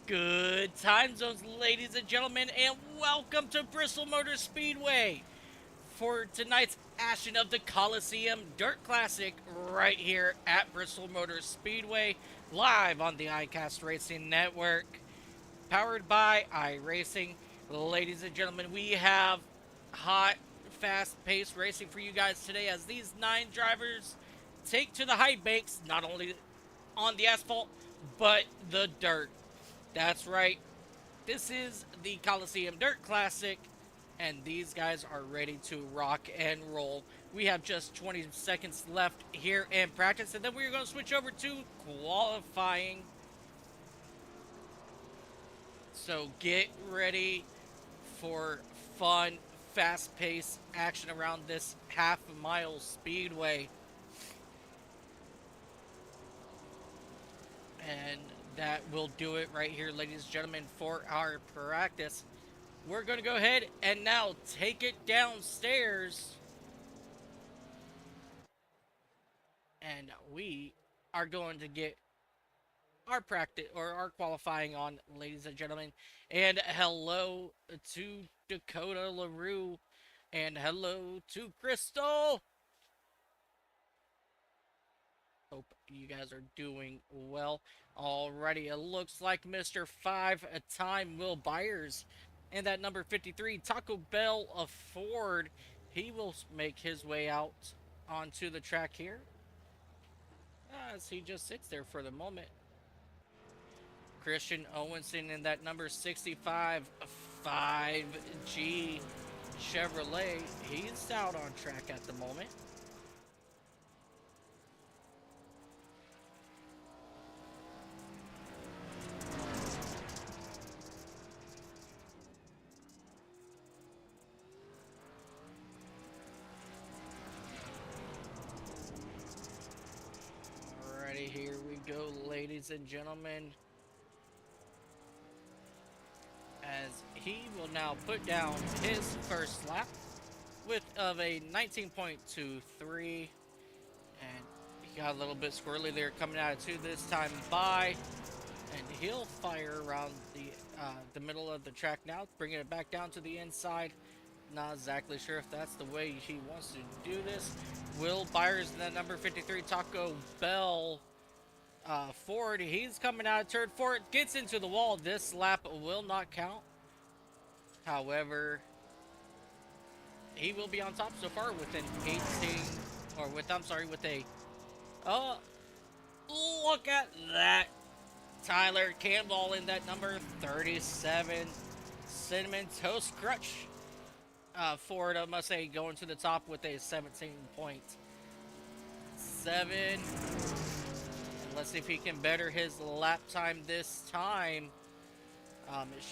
Good time zones, ladies and gentlemen, and welcome to Bristol Motor Speedway for tonight's action of the Coliseum Dirt Classic right here at Bristol Motor Speedway, live on the iCast Racing Network, powered by iRacing. Ladies and gentlemen, we have hot, fast-paced racing for you guys today as these 9 drivers take to the high banks, not only on the asphalt, but the dirt. That's right. This is the Coliseum Dirt Classic, and these guys are ready to rock and roll. We have just 20 seconds left here in practice, and then we're going to switch over to qualifying. So get ready for fun, fast paced action around this half-mile speedway. And that will do it right here, ladies and gentlemen, for our practice. We're going to go ahead and now take it downstairs. And we are going to get our practice or our qualifying on, ladies and gentlemen. And hello to Dakota LaRue. And hello to Crystal. Hope you guys are doing well. Alrighty, it looks like Mr. 5-time Will Byers and that number 53, Taco Bell of Ford. He will make his way out onto the track here as he just sits there for the moment. Christian Owenson in that number 65, 5G Chevrolet. He's out on track at the moment. Alrighty, here we go, ladies and gentlemen. As he will now put down his first lap of a 19.23, and he got a little bit squirrely there coming out of two this time by, and he'll fire around the middle of the track now, bringing it back down to the inside. Not exactly sure if that's the way he wants to do this. Will Byers in that number 53, Taco Bell Ford, he's coming out of turn 4, gets into the wall. This lap will not count. However, he will be on top so far with an 18, or with, I'm sorry, with a, look at that. Tyler Campbell in that number 37, Cinnamon Toast Crunch. Ford, I must say, going to the top with a 17.7. Let's see if he can better his lap time this time. It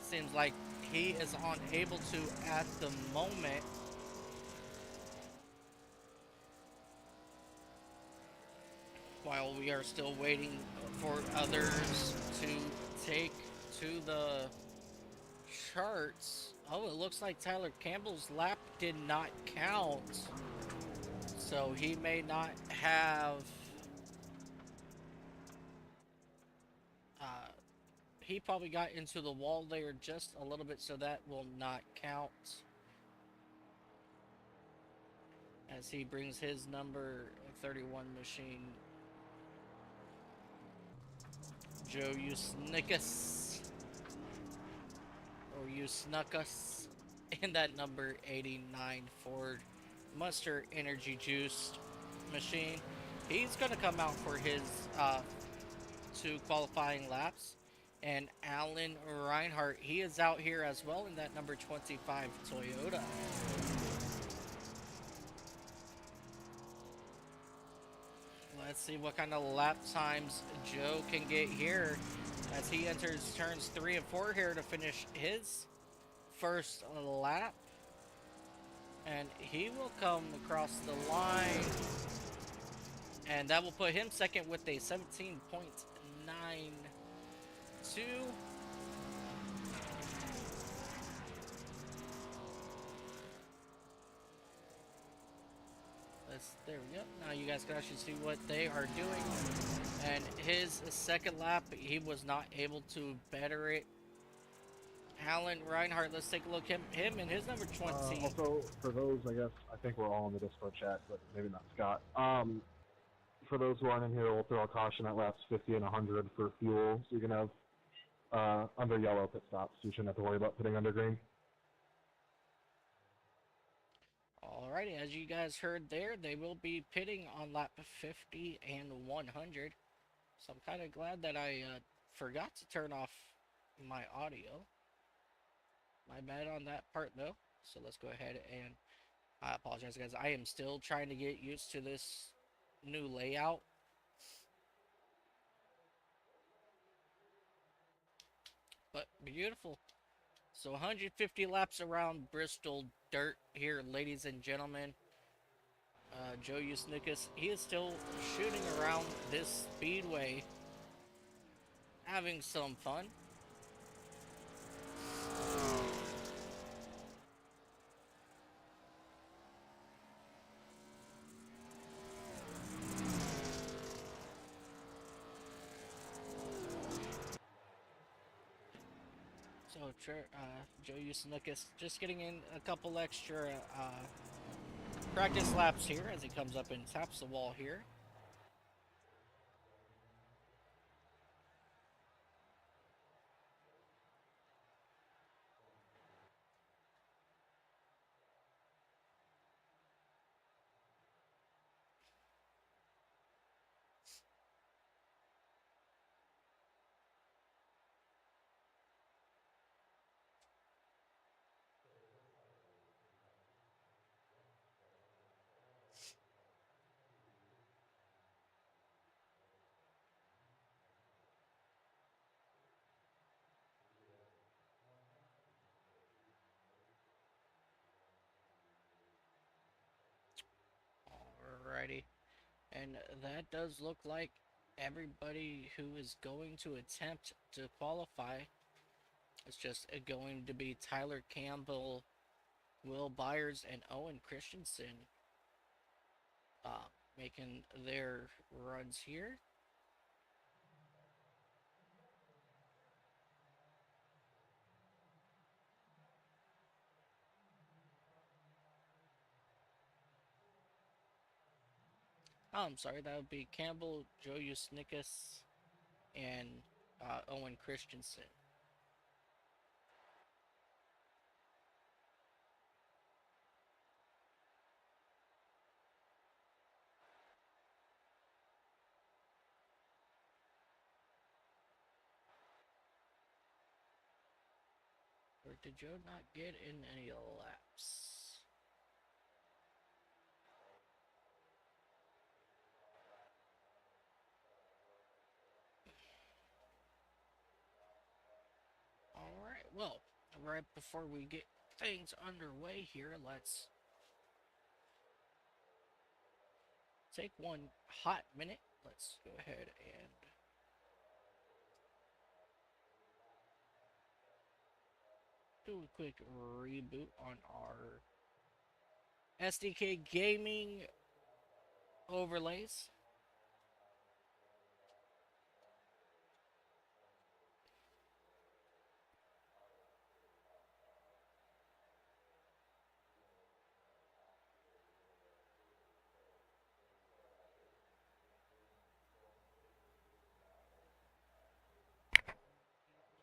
seems like he is unable to at the moment. While we are still waiting for others to take to the charts. Oh, it looks like Tyler Campbell's lap did not count. So he may not have... he probably got into the wall there just a little bit, so that will not count. As he brings his number 31 machine. Joe, you snick us. Or you snuck us in that number 89 Ford Mustang Energy Juiced machine. He's going to come out for his 2 qualifying laps. And Alan Reinhardt, he is out here as well in that number 25 Toyota. Let's see what kind of lap times Joe can get here as he enters turns 3 and 4 here to finish his first lap. And he will come across the line. And that will put him second with a 17.92. Yes, there we go. Now you guys can actually see what they are doing. And his second lap, he was not able to better it. Alan Reinhardt, let's take a look at him and his number 20. Also, for those, I guess, I think we're all in the Discord chat, but maybe not Scott. For those who aren't in here, we'll throw a caution at laps 50 and 100 for fuel, so you can have under yellow pit stops. You shouldn't have to worry about pitting under green. Alrighty, as you guys heard there, they will be pitting on lap 50 and 100. So I'm kind of glad that I forgot to turn off my audio. My bad on that part though. So let's go ahead and I apologize, guys. I am still trying to get used to this new layout. But beautiful. So 150 laps around Bristol Dirt here, ladies and gentlemen. Joe Usnikas, he is still shooting around this speedway, having some fun. So Joe Usnikas just getting in a couple extra practice laps here as he comes up and taps the wall here. Alrighty. And that does look like everybody who is going to attempt to qualify. It's just going to be Tyler Campbell, Will Byers, and Owen Christensen making their runs here. Oh, I'm sorry, that would be Campbell, Joe Usnikas, and Owen Christensen. Or did Joe not get in any laps? Alright, well, right before we get things underway here, let's take one hot minute. Let's go ahead and do a quick reboot on our SDK gaming overlays.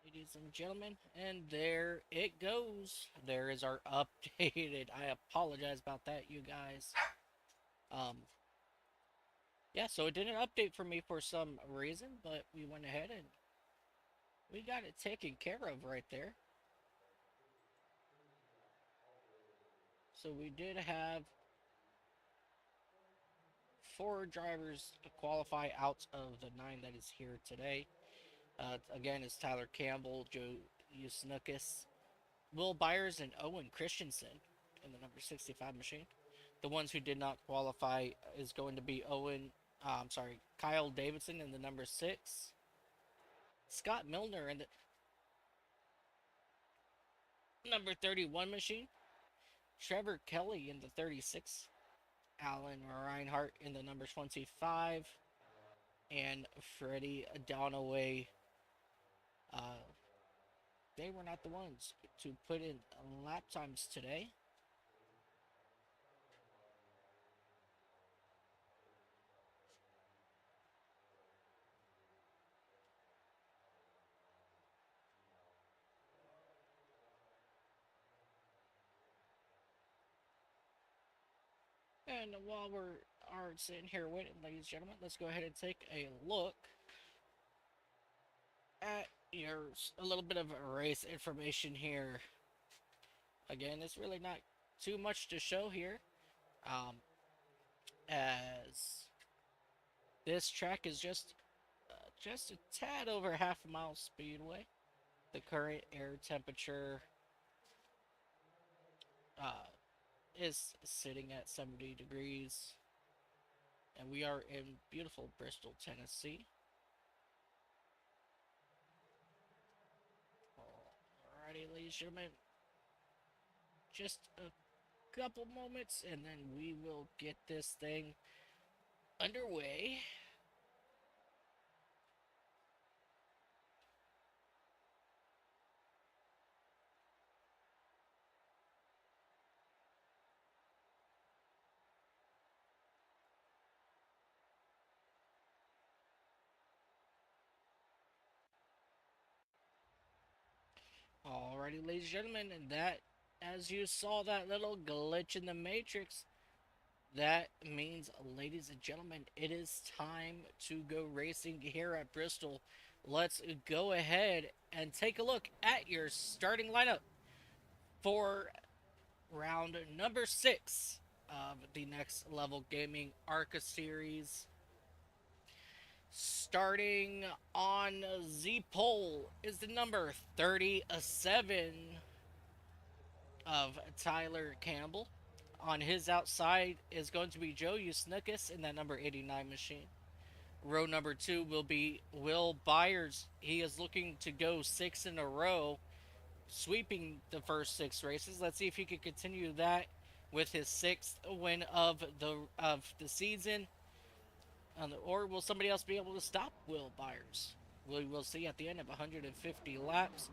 Ladies and gentlemen, and there it goes. There is our updated. I apologize about that, you guys. Yeah, so it didn't update for me for some reason, but we went ahead and we got it taken care of right there. So we did have 4 drivers qualify out of the 9 that is here today. Again, it's Tyler Campbell, Joe Usnukas, Will Byers, and Owen Christensen in the number 65 machine. The ones who did not qualify is going to be Kyle Davidson in the number 6, Scott Milner in the number 31 machine, Trevor Kelly in the 36, Alan Reinhart in the number 25, and Freddie Donaway. Uh, they were not the ones to put in lap times today. And while are sitting here waiting, ladies and gentlemen, let's go ahead and take a look at a little bit of race information here. Again, it's really not too much to show here, as this track is just a tad over half a mile speedway. The current air temperature uh, is sitting at 70 degrees, and we are in beautiful Bristol, Tennessee. Alrighty, ladies and gentlemen, just a couple moments, and then we will get this thing underway. Alrighty, ladies and gentlemen, and that, as you saw that little glitch in the matrix, that means, ladies and gentlemen, it is time to go racing here at Bristol. Let's go ahead and take a look at your starting lineup for round number 6 of the Next Level Gaming ARCA series. Starting on the pole is the number 37 of Tyler Campbell. On his outside is going to be Joe Usnukas in that number 89 machine. Row number 2 will be Will Byers. He is looking to go 6 in a row, sweeping the first 6 races. Let's see if he can continue that with his 6th win of the season. Or will somebody else be able to stop Will Byers? We will see at the end of 150 laps.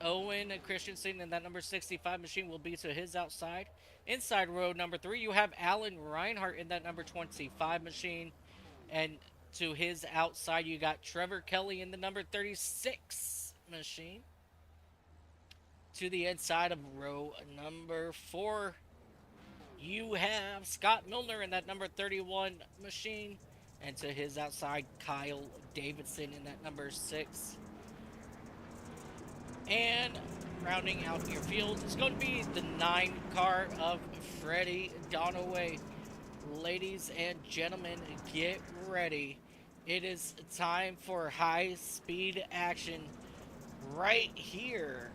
Owen Christensen in that number 65 machine will be to his outside. Inside row number 3, you have Alan Reinhart in that number 25 machine. And to his outside, you got Trevor Kelly in the number 36 machine. To the inside of row number 4, you have Scott Milner in that number 31 machine. And to his outside, Kyle Davidson in that number 6. And rounding out your field is going to be the 9 car of Freddie Donaway. Ladies and gentlemen, get ready. It is time for high-speed action right here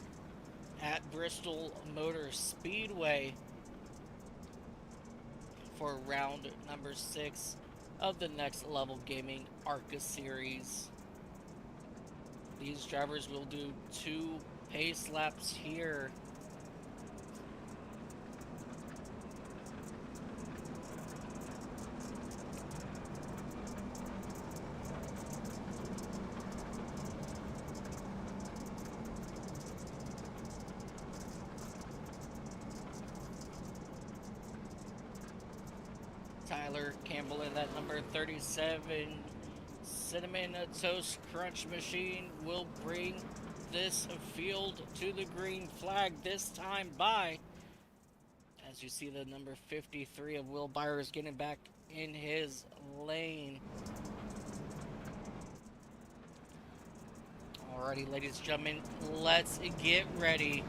at Bristol Motor Speedway for round number 6 of the Next Level Gaming ARCA series. These drivers will do 2 pace laps here. Tyler Campbell in that number 37 Cinnamon Toast Crunch machine will bring this field to the green flag this time by, as you see, the number 53 of Will Byers getting back in his lane. Alrighty, ladies and gentlemen, let's get ready.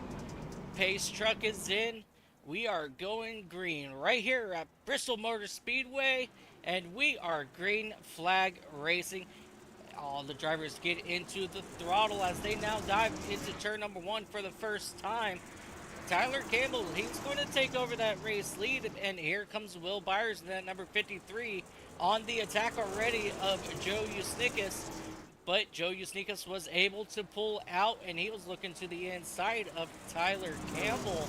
Pace truck is in. We are going green right here at Bristol Motor Speedway, and we are green flag racing. All the drivers get into the throttle as they now dive into turn number 1 for the first time. Tyler Campbell, he's going to take over that race lead, and here comes Will Byers in that number 53 on the attack already of Joe Usnikas. But Joe Usnikas was able to pull out, and he was looking to the inside of Tyler Campbell.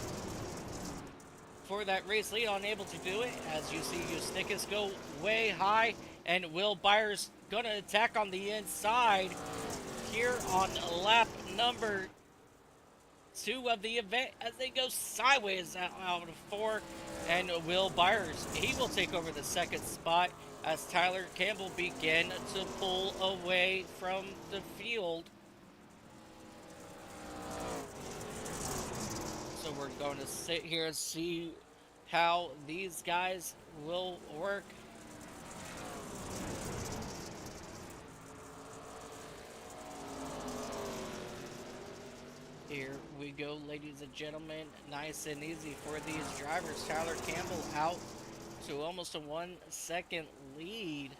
for that race lead, unable to do it. As you see, Snickers go way high, and Will Byers gonna attack on the inside here on lap number 2 of the event as they go sideways out of 4, and Will Byers, he will take over the second spot as Tyler Campbell begin to pull away from the field. So we're going to sit here and see how these guys will work. Here we go, ladies and gentlemen. Nice and easy for these drivers. Tyler Campbell out to almost a 1 second lead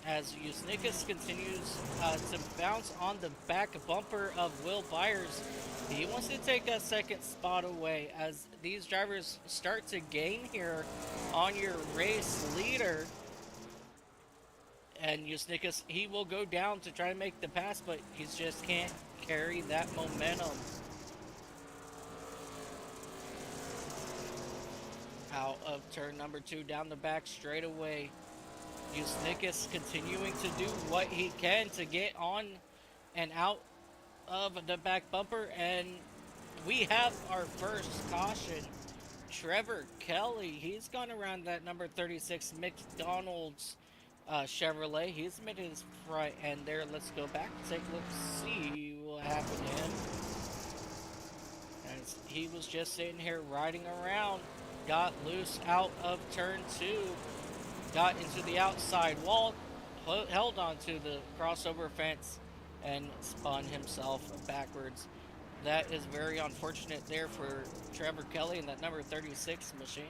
as Usnikas continues to bounce on the back bumper of Will Byers. He wants to take that second spot away as these drivers start to gain here on your race leader. And Usnikas, he will go down to try to make the pass, but he just can't carry that momentum. Out of turn number 2, down the back straightaway. Usnikas continuing to do what he can to get on and out of the back bumper, and we have our first caution. Trevor Kelly, he's gone around that number 36 McDonald's Chevrolet. He's made his front end there. Let's go back and take a look, see what happened to him. As he was just sitting here riding around, got loose out of turn 2, got into the outside wall, held onto the crossover fence, and spun himself backwards. That is very unfortunate there for Trevor Kelly and that number 36 machine.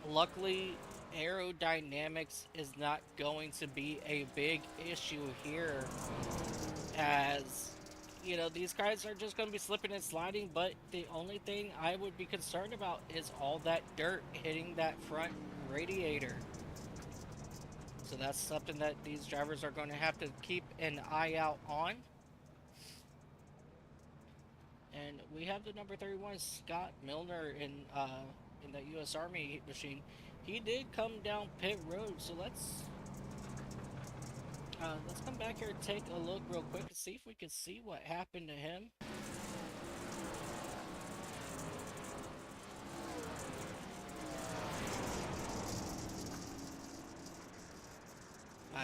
Luckily, aerodynamics is not going to be a big issue here, as you know, these guys are just going to be slipping and sliding, but the only thing I would be concerned about is all that dirt hitting that front radiator. So that's something that these drivers are going to have to keep an eye out on. And we have the number 31 Scott Milner in the U.S. Army machine. He did come down pit road, so let's come back here and take a look real quick and see if we can see what happened to him.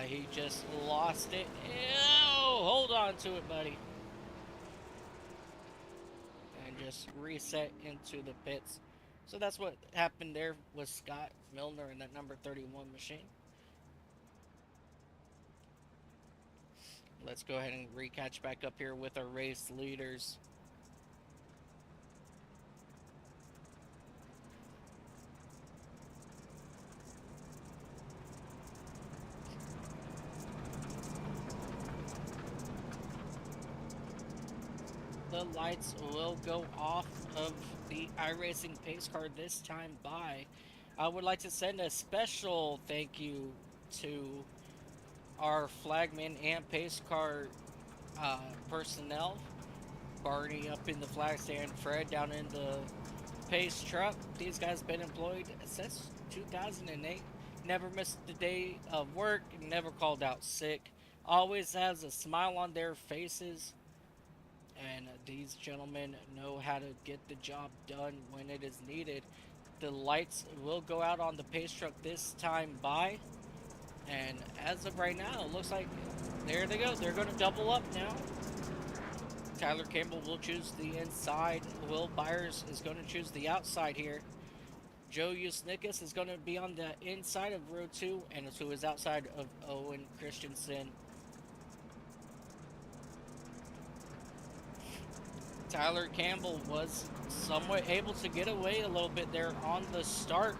He just lost it. Ew, hold on to it, buddy. And just reset into the pits. So that's what happened there with Scott Milner in that number 31 machine. Let's go ahead and recatch back up here with our race leaders. The lights will go off of the iRacing pace car this time by. I would like to send a special thank you to our flagman and pace car personnel. Barney up in the flag stand, Fred down in the pace truck. These guys been employed since 2008. Never missed a day of work, never called out sick. Always has a smile on their faces. And these gentlemen know how to get the job done when it is needed. The lights will go out on the pace truck this time by. And as of right now, it looks like there they go. They're going to double up now. Tyler Campbell will choose the inside. Will Byers is going to choose the outside here. Joe Usnikas is going to be on the inside of row 2 and to his outside of Owen Christensen. Tyler Campbell was somewhat able to get away a little bit there on the start.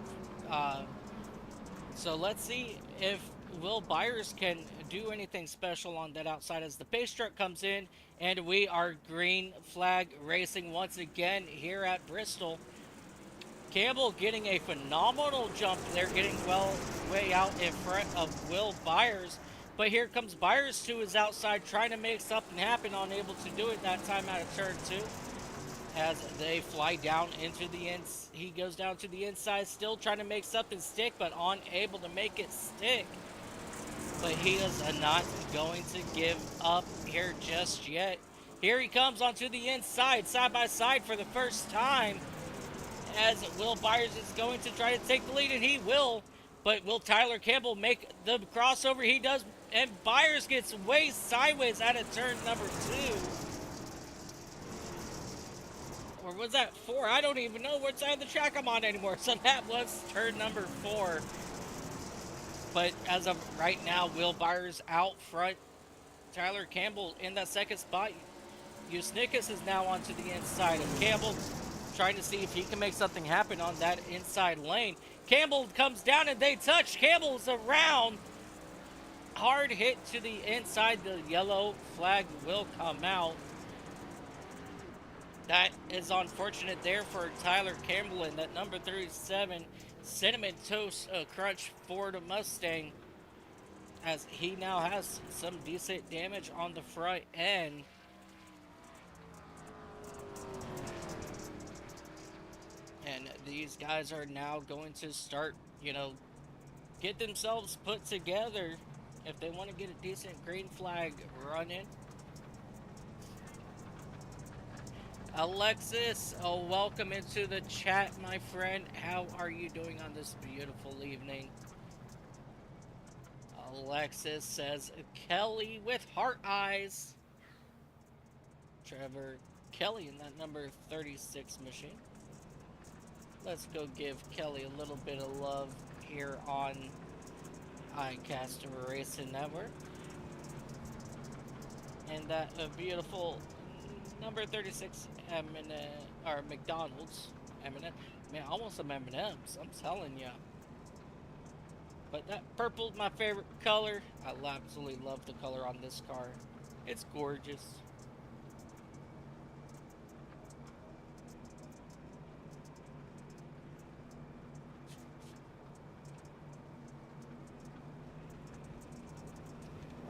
So let's see if Will Byers can do anything special on that outside as the pace truck comes in, and we are green flag racing once again here at Bristol. Campbell getting a phenomenal jump there, getting way out in front of Will Byers. But here comes Byers to his outside, trying to make something happen, unable to do it that time out of turn 2. as they fly down into the ends. He goes down to the inside, still trying to make something stick, but unable to make it stick. But he is not going to give up here just yet. Here he comes onto the inside, side by side for the first time, as Will Byers is going to try to take the lead, and he will. But will Tyler Campbell make the crossover? He does, and Byers gets way sideways out of turn number 2. Or was that 4? I don't even know what side of the track I'm on anymore. So that was turn number 4. But as of right now, Will Byers out front. Tyler Campbell in that second spot. Usnikas is now onto the inside of Campbell, trying to see if he can make something happen on that inside lane. Campbell comes down and they touch. Campbell's around. Hard hit to the inside. The yellow flag will come out. That is unfortunate there for Tyler Campbell and that number 37 Cinnamon Toast Crunch Ford Mustang, as he now has some decent damage on the front end. And these guys are now going to start, get themselves put together if they want to get a decent green flag running. Alexis, welcome into the chat, my friend. How are you doing on this beautiful evening? Alexis says, Kelly with heart eyes. Trevor Kelly in that number 36 machine. Let's go give Kelly a little bit of love here on iCaster Racing Network. And that beautiful number 36 McDonald's. Man, almost some M&M's, I'm telling ya. But that purple's my favorite color. I absolutely love the color on this car. It's gorgeous.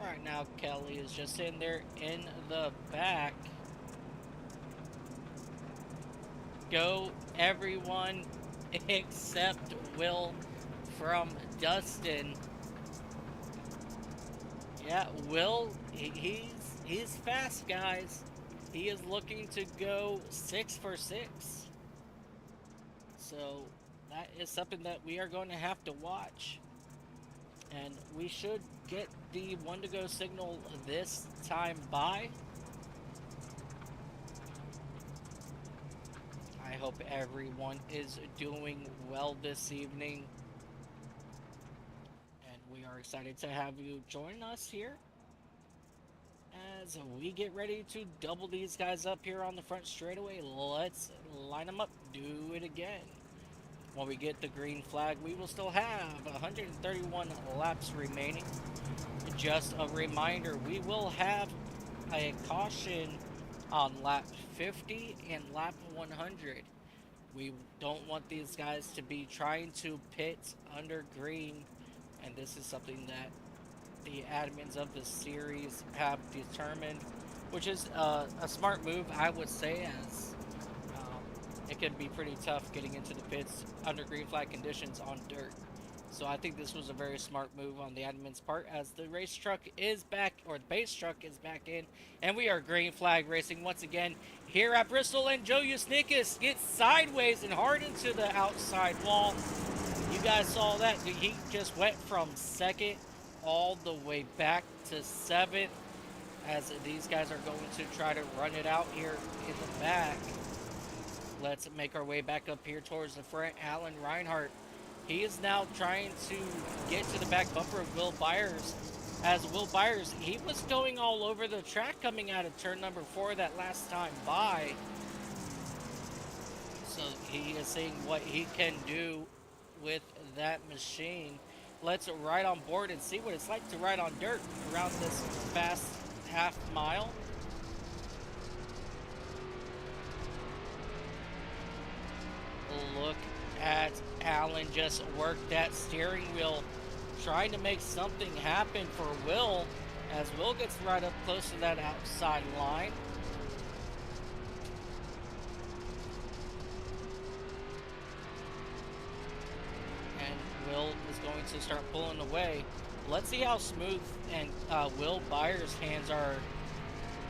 Right now, Kelly is just in there in the back. Go, everyone except Will from Dustin. Yeah, Will, he's fast, guys. He is looking to go 6 for 6. So that is something that we are going to have to watch. And we should get the 1 to go signal this time by. I hope everyone is doing well this evening. And we are excited to have you join us here as we get ready to double these guys up here on the front straightaway. Let's line them up, do it again. When we get the green flag, we will still have 131 laps remaining. Just a reminder, we will have a caution on lap 50 and lap 100. We don't want these guys to be trying to pit under green, and this is something that the admins of the series have determined, which is a smart move, I would say, as it can be pretty tough getting into the pits under green flag conditions on dirt. So I think this was a very smart move on the admin's part, as the race truck is back, or the base truck is back in, and we are green flag racing once again here at Bristol. And Joe Usnikas gets sideways and hard into the outside wall. You guys saw that. He just went from second all the way back to 7th, as these guys are going to try to run it out here in the back. Let's make our way back up here towards the front. Alan Reinhardt, he is now trying to get to the back bumper of Will Byers, as Will Byers, he was going all over the track coming out of turn number 4 that last time by. So he is seeing what he can do with that machine. Let's ride on board and see what it's like to ride on dirt around this fast half mile. Look at Alan just work that steering wheel, trying to make something happen for Will, as Will gets right up close to that outside line. Will is going to start pulling away. Let's see how smooth and Will Byers' hands are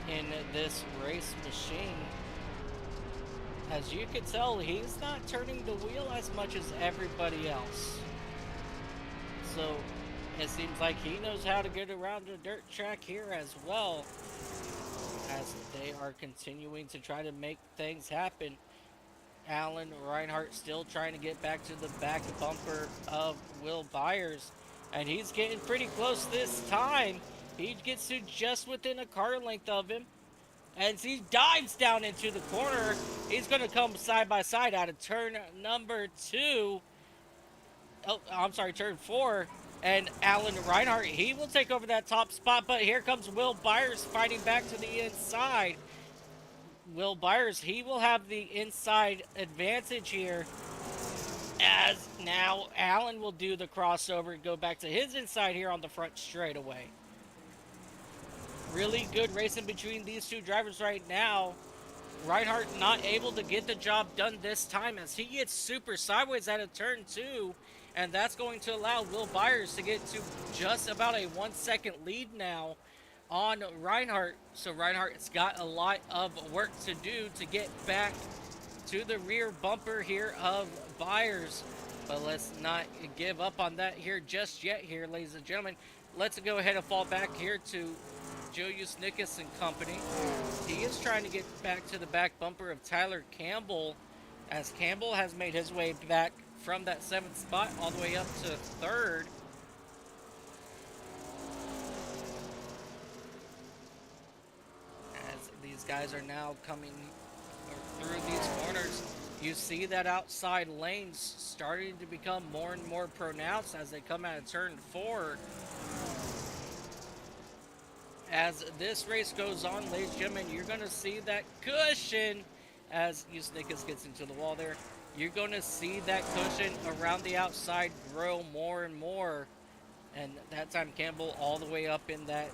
in this race machine. As you can tell, he's not turning the wheel as much as everybody else. So it seems like he knows how to get around the dirt track here as well, as they are continuing to try to make things happen. Alan Reinhart still trying to get back to the back bumper of Will Byers, and he's getting pretty close this time. He gets to just within a car length of him, and he dives down into the corner. He's going to come side by side out of turn number 2. Oh, I'm sorry, turn 4. And Alan Reinhart, he will take over that top spot, but here comes Will Byers fighting back to the inside. Will Byers, he will have the inside advantage here, as now Alan will do the crossover and go back to his inside here on the front straightaway. Really good racing between these two drivers right now. Reinhart not able to get the job done this time, as he gets super sideways out of turn 2, and that's going to allow Will Byers to get to just about a 1 second lead now on Reinhart. So Reinhart's got a lot of work to do to get back to the rear bumper here of Byers. But let's not give up on that here just yet here, ladies and gentlemen. Let's go ahead and fall back here to Joe Usnickus and company. He is trying to get back to the back bumper of Tyler Campbell, as Campbell has made his way back from that 7th spot all the way up to 3rd. These guys are now coming through these corners. You see that outside lanes starting to become more and more pronounced as they come out of turn 4. As this race goes on, ladies and gentlemen, you're going to see that cushion, as Usnickus gets into the wall there, you're going to see that cushion around the outside grow more and more. And that time Campbell all the way up in that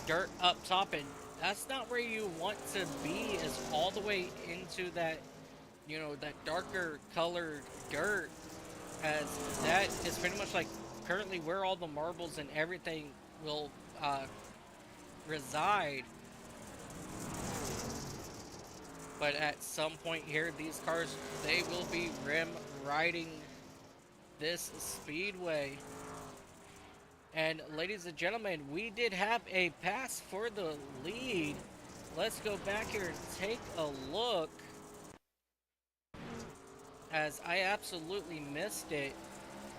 dirt up top, and that's not where you want to be, is all the way into that, you know, that darker colored dirt, as that is pretty much like currently where all the marbles and everything will reside. But at some point here, these cars, they will be rim riding this speedway. And ladies and gentlemen, we did have a pass for the lead. Let's go back here and take a look, as I absolutely missed it.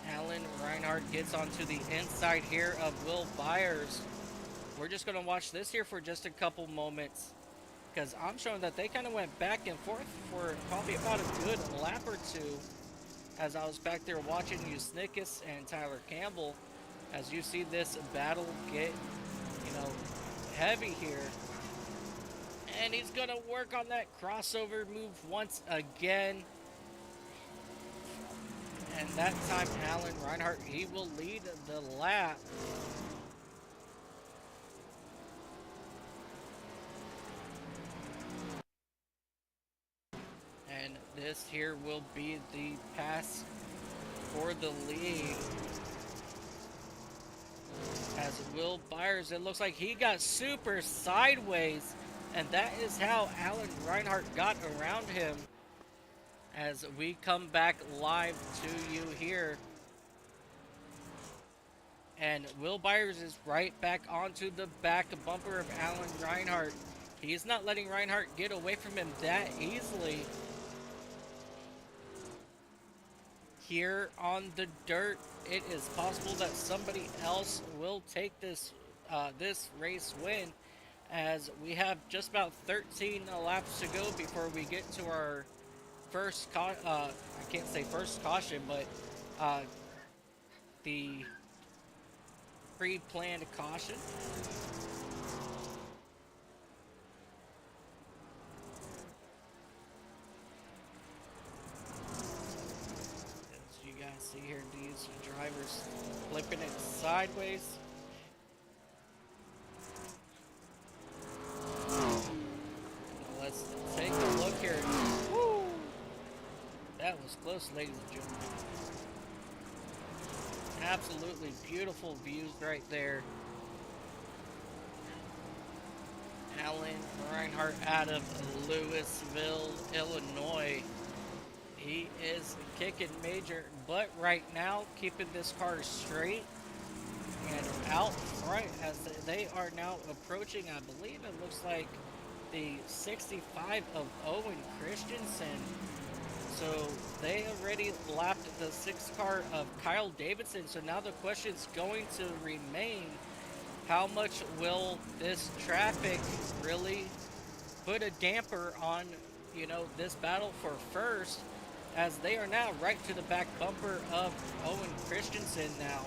Alan Reinhart gets onto the inside here of Will Byers. We're just going to watch this here for just a couple moments, because I'm showing that they kind of went back and forth for probably about a good lap or two, as I was back there watching Usnickus and Tyler Campbell. As you see this battle get, you know, heavy here. And he's going to work on that crossover move once again. And that time, Alan Reinhart, he will lead the lap. And this here will be the pass for the lead. As Will Byers, it looks like he got super sideways, and that is how Alan Reinhart got around him. As we come back live to you here, and Will Byers is right back onto the back bumper of Alan Reinhart. He's not letting Reinhart get away from him that easily. Here on the dirt, it is possible that somebody else will take this this race win, as we have just about 13 laps to go before we get to our first I can't say first caution, but the pre-planned caution. See here, these drivers flipping it sideways. Let's take a look here. Woo! That was close, ladies and gentlemen. Absolutely beautiful views right there. Alan Reinhardt out of Louisville, Illinois. He is kicking major butt right now, keeping this car straight and out front as they are now approaching, I believe it looks like the 65 of Owen Christensen. So they already lapped the 6 car of Kyle Davidson. So now the question is going to remain, how much will this traffic really put a damper on, you know, this battle for first, as they are now right to the back bumper of Owen Christensen now.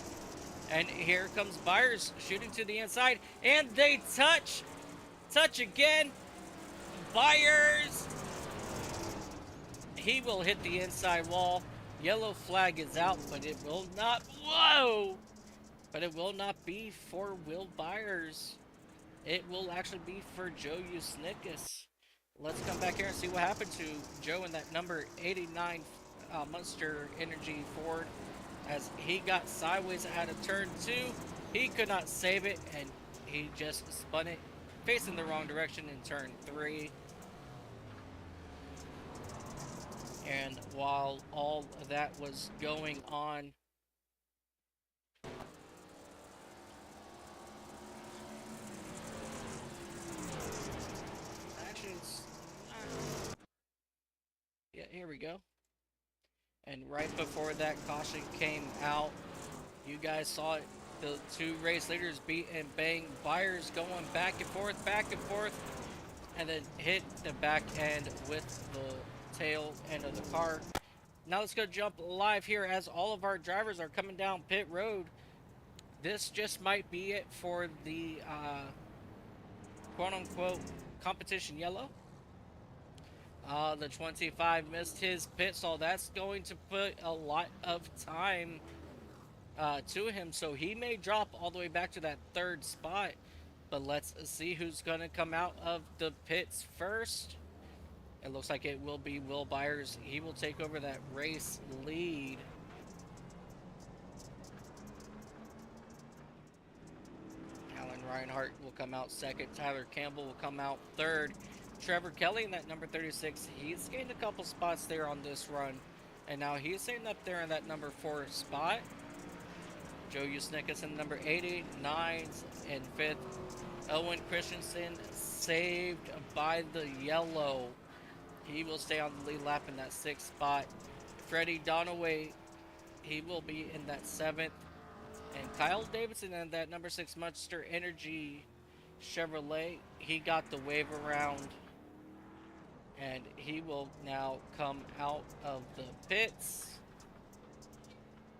And here comes Byers shooting to the inside, and they touch again. Byers, he will hit the inside wall. Yellow flag is out, but it will not, whoa! But it will not be for Will Byers. It will actually be for Joe Usnickas. Let's come back here and see what happened to Joe in that number 89 Monster Energy Ford, as he got sideways out of turn 2. He could not save it, and he just spun it facing the wrong direction in turn 3. And while all of that was going on, actually, yeah, here we go. And right before that caution came out, you guys saw it. The 2 race leaders beat and bang. Byers going back and forth, and then hit the back end with the tail end of the car. Now let's go jump live here as all of our drivers are coming down pit road. This just might be it for the quote-unquote competition yellow. The 25 missed his pit stall. That's going to put a lot of time to him, so he may drop all the way back to that 3rd spot. But let's see who's going to come out of the pits first. It looks like it will be Will Byers. He will take over that race lead. Alan Reinhardt will come out 2nd. Tyler Campbell will come out 3rd. Trevor Kelly in that number 36, he's gained a couple spots there on this run. And now he's sitting up there in that number 4 spot. Joe Usnickas in number 89 and 5th. Owen Christensen saved by the yellow. He will stay on the lead lap in that 6th spot. Freddie Donaway, he will be in that 7th. And Kyle Davidson in that number 6 Monster Energy Chevrolet, he got the wave around. And he will now come out of the pits.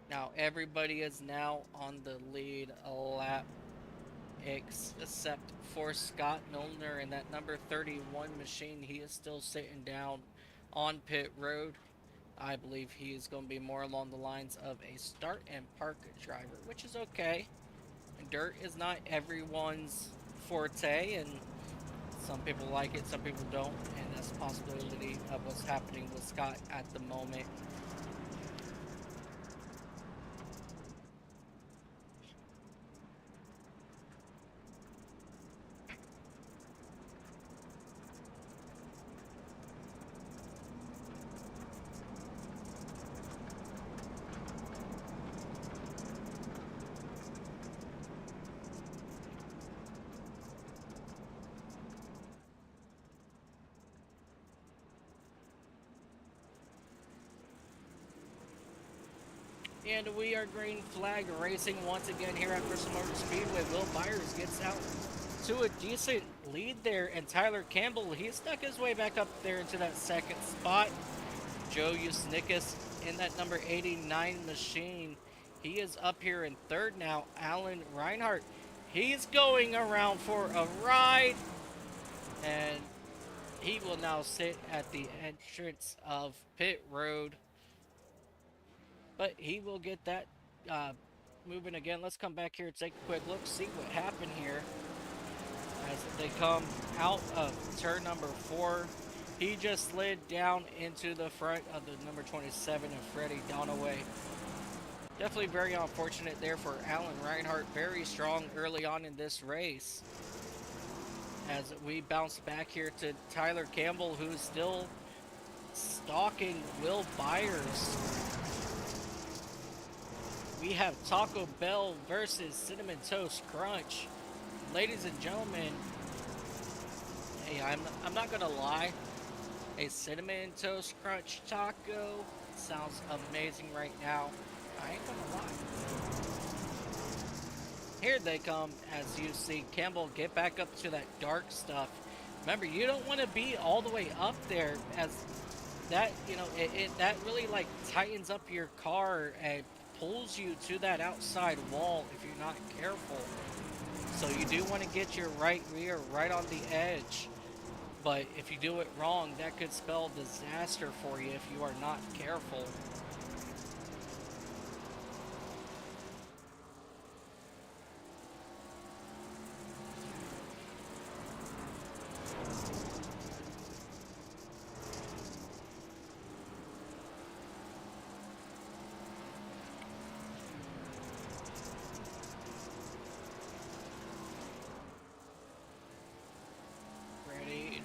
Now everybody is now on the lead lap, except for Scott Milner in that number 31 machine. He is still sitting down on pit road. I believe he is going to be more along the lines of a start and park driver, which is okay. Dirt is not everyone's forte, and some people like it, some people don't, and that's a possibility of what's happening with Scott at the moment. And we are green flag racing once again here at Bristol Motor Speedway. Will Byers gets out to a decent lead there, and Tyler Campbell, he stuck his way back up there into that 2nd spot. Joe Usnickas in that number 89 machine, he is up here in 3rd now. Alan Reinhardt, he's going around for a ride, and he will now sit at the entrance of pit road. But he will get that moving again. Let's come back here and take a quick look, see what happened here as they come out of turn number 4. He just slid down into the front of the number 27 of Freddie Donaway. Definitely very unfortunate there for Alan Reinhart. Very strong early on in this race. As we bounce back here to Tyler Campbell, who's still stalking Will Byers. We have Taco Bell versus Cinnamon Toast Crunch. Ladies and gentlemen, hey, I'm not gonna lie. A Cinnamon Toast Crunch taco sounds amazing right now. I ain't gonna lie. Here they come, as you see Campbell get back up to that dark stuff. Remember, you don't want to be all the way up there, as that, you know, that really like tightens up your car and pulls you to that outside wall if you're not careful. So you do want to get your right rear right on the edge. But if you do it wrong, that could spell disaster for you if you are not careful.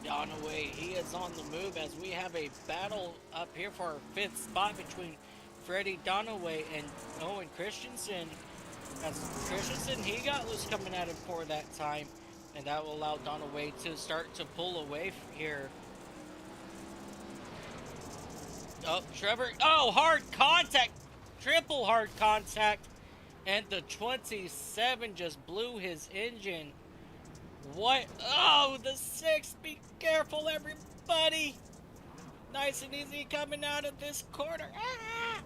Donaway, he is on the move as we have a battle up here for our 5th spot between Freddie Donaway and Owen Christensen. As Christensen, he got loose coming at him for that time, and that will allow Donaway to start to pull away here. Oh, Trevor, oh, hard contact, triple hard contact, and the 27 just blew his engine. What? Oh, the 6. Be careful, everybody. Nice and easy coming out of this corner. Ah!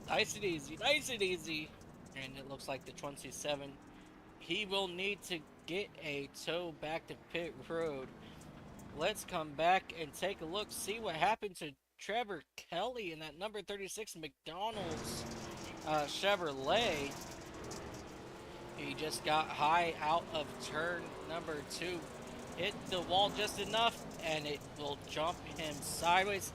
Nice and easy. Nice and easy. And it looks like the 27. He will need to get a tow back to pit road. Let's come back and take a look. See what happened to Trevor Kelly in that number 36 McDonald's Chevrolet. He just got high out of turn number 2. Hit the wall just enough, and it will jump him sideways.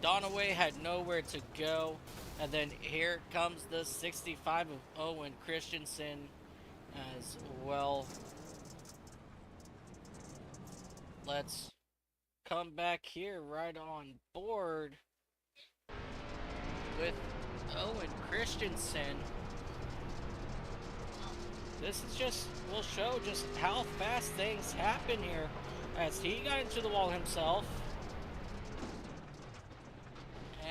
Donaway had nowhere to go. And then here comes the 65 of Owen Christensen as well. Let's come back here right on board with Owen Christensen. This is just, will show just how fast things happen here, as he got into the wall himself.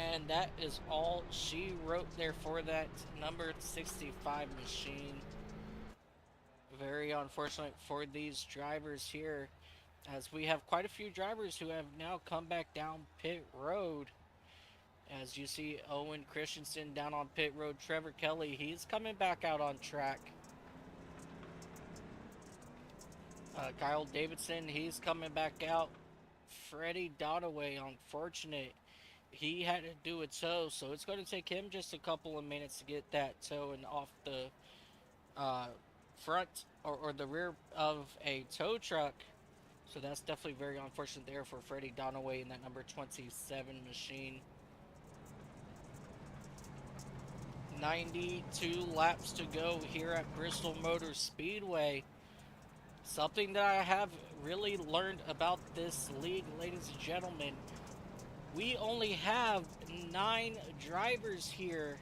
And that is all she wrote there for that number 65 machine. Very unfortunate for these drivers here, as we have quite a few drivers who have now come back down pit road. As you see Owen Christensen down on pit road. Trevor Kelly, he's coming back out on track. Kyle Davidson, he's coming back out. Freddie Donaway, unfortunate. He had to do a tow, so it's going to take him just a couple of minutes to get that tow and off the front or the rear of a tow truck. So that's definitely very unfortunate there for Freddie Donaway in that number 27 machine. 92 laps to go here at Bristol Motor Speedway. Something that I have really learned about this league, ladies and gentlemen, we only have 9 drivers here.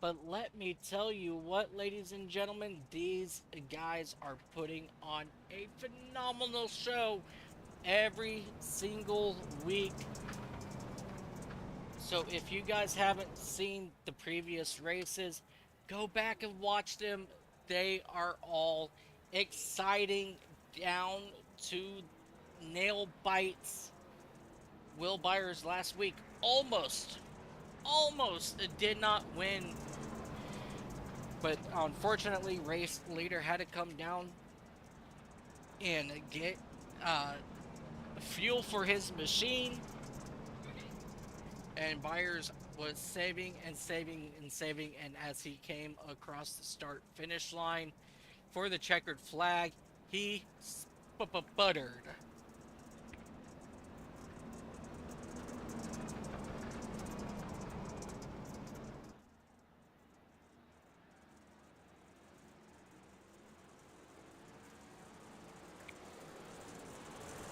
But let me tell you what, ladies and gentlemen, these guys are putting on a phenomenal show every single week. So if you guys haven't seen the previous races, go back and watch them. They are all exciting down to nail bites. Will Byers last week almost did not win, but unfortunately race leader had to come down and get fuel for his machine, and Byers was saving and saving and saving, and as he came across the start finish line for the checkered flag, he buttered.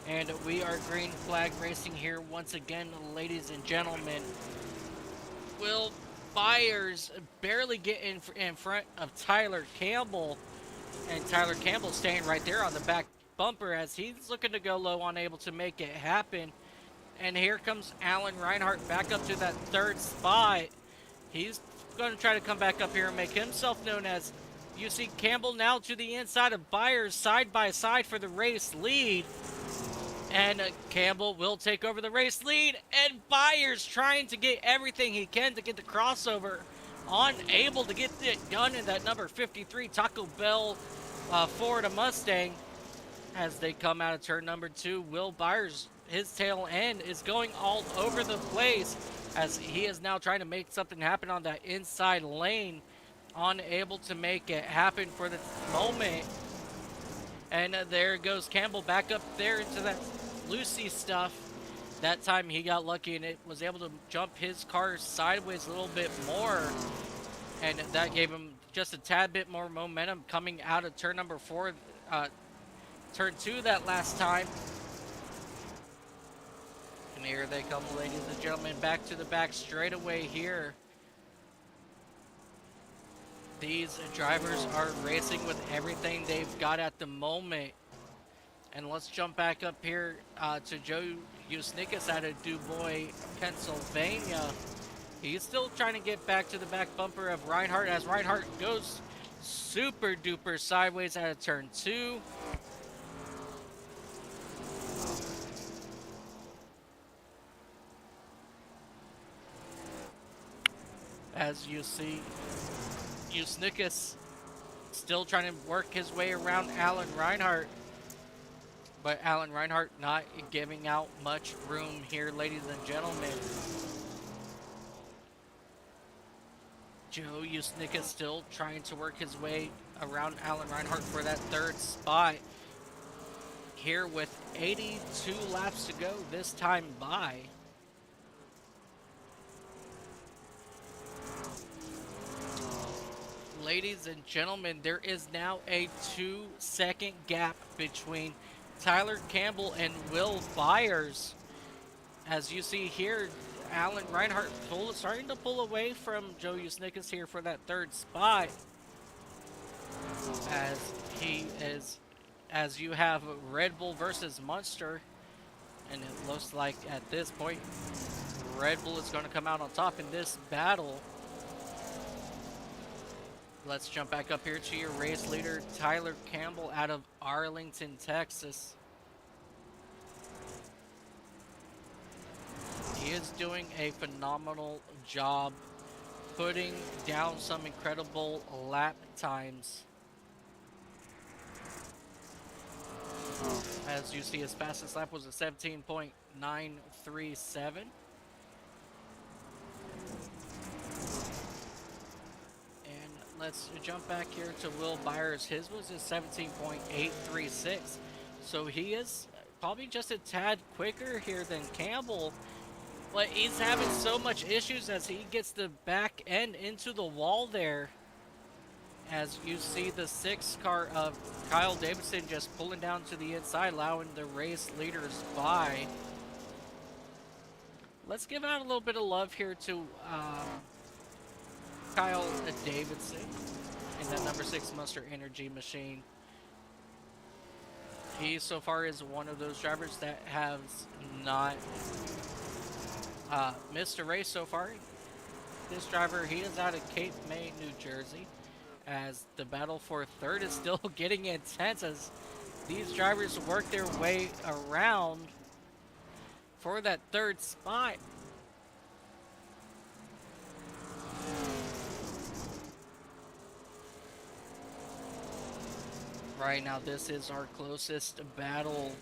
And we are green flag racing here once again, ladies and gentlemen. Will Byers barely get in front of Tyler Campbell, and Tyler Campbell staying right there on the back bumper as he's looking to go low, unable to make it happen. And here comes Alan Reinhart back up to that third spot. He's going to try to come back up here and make himself known as you see Campbell now to the inside of Byers side by side for the race lead. And Campbell will take over the race lead. And Byers trying to get everything he can to get the crossover. Unable to get it done in that number 53 Taco Bell Ford Mustang. As they come out of turn number 2, Will Byers, his tail end is going all over the place as he is now trying to make something happen on that inside lane. Unable to make it happen for the moment. And there goes Campbell back up there into that Lucy stuff. That time he got lucky and it was able to jump his car sideways a little bit more. And that gave him just a tad bit more momentum coming out of turn number 4. Turn 2 that last time. And here they come, ladies and gentlemen, back to the back straightaway here. These drivers are racing with everything they've got at the moment. And let's jump back up here to Joe Usnikas out of DuBois, Pennsylvania. He's still trying to get back to the back bumper of Reinhart as Reinhart goes super duper sideways out of turn 2. As you see, Usnikas still trying to work his way around Alan Reinhart. But Alan Reinhart not giving out much room here, ladies and gentlemen. Joe Usnikas still trying to work his way around Alan Reinhart for that third spot. Here with 82 laps to go this time by. Ladies and gentlemen, there is now a 2-second gap between Tyler Campbell and Will Byers. As you see here, Alan Reinhart starting to pull away from Joe Usnikas here for that third spot. As you have Red Bull versus Munster. And it looks like at this point, Red Bull is going to come out on top in this battle. Let's jump back up here to your race leader, Tyler Campbell out of Arlington, Texas. He is doing a phenomenal job putting down some incredible lap times. As you see, his fastest lap was a 17.937. Let's jump back here to Will Byers. His was a 17.836. So he is probably just a tad quicker here than Campbell. But he's having so much issues as he gets the back end into the wall there. As you see the 6 car of Kyle Davidson just pulling down to the inside, allowing the race leaders by. Let's give out a little bit of love here to Kyle Davidson in that number 6 Munster Energy machine. He so far is one of those drivers that has not missed a race so far. This driver, he is out of Cape May, New Jersey, as the battle for third is still getting intense as these drivers work their way around for that third spot. Right now, this is our closest battle